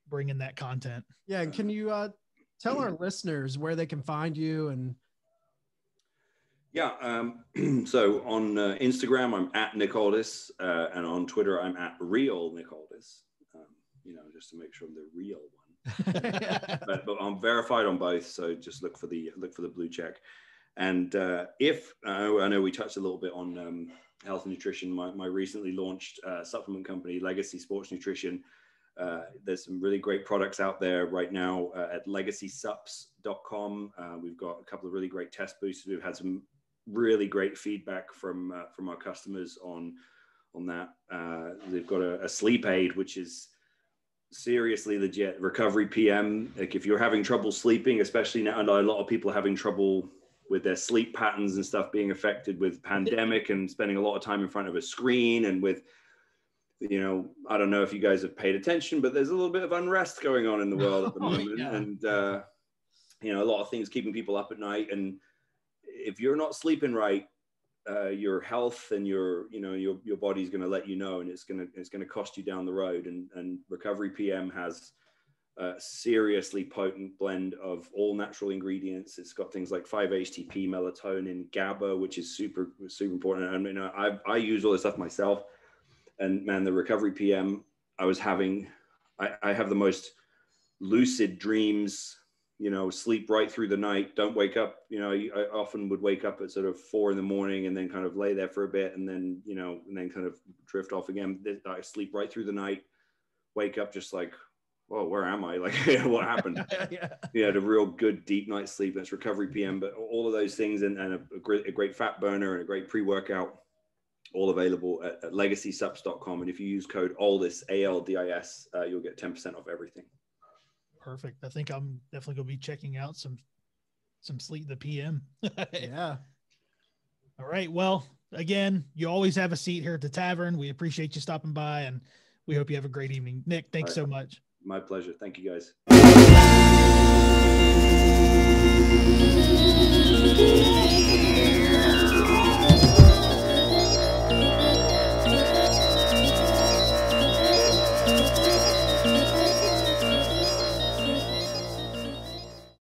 bringing that content. Yeah. And can you tell our listeners where they can find you? And yeah, so on Instagram I'm at Nick Aldis, and on Twitter I'm at real Nick Aldis, just to make sure I'm the real one. but I'm verified on both, so just look for the blue check. And if I know we touched a little bit on health and nutrition, my recently launched supplement company, Legacy Sports Nutrition. There's some really great products out there right now at legacysups.com. We've got a couple of really great test boosters. We've had some really great feedback from our customers on that. They've got a sleep aid, which is seriously legit. Recovery PM. Like if you're having trouble sleeping, especially now, and a lot of people are having trouble with their sleep patterns and stuff being affected with pandemic and spending a lot of time in front of a screen, and with I don't know if you guys have paid attention, but there's a little bit of unrest going on in the world at the moment. Yeah. And a lot of things keeping people up at night. And if you're not sleeping right, your health and your body's going to let you know, and it's going to cost you down the road. And Recovery PM has a seriously potent blend of all natural ingredients. It's got things like 5-HTP, melatonin, GABA, which is super, super important. I mean, I use all this stuff myself. And man, the Recovery PM, I have the most lucid dreams, sleep right through the night, don't wake up. I often would wake up at sort of 4 a.m. and then kind of lay there for a bit, and then, and then kind of drift off again. I sleep right through the night, wake up just like, whoa, where am I? Like, what happened? Yeah, the real good deep night's sleep. That's Recovery PM. But all of those things and a great fat burner and a great pre-workout, all available at legacysups.com. And if you use code ALDIS, ALDIS, you'll get 10% off everything. Perfect. I think I'm definitely going to be checking out some Sleep the PM. Yeah. All right. Well, again, you always have a seat here at the Tavern. We appreciate you stopping by, and we hope you have a great evening. Nick, thanks so much. My pleasure. Thank you, guys.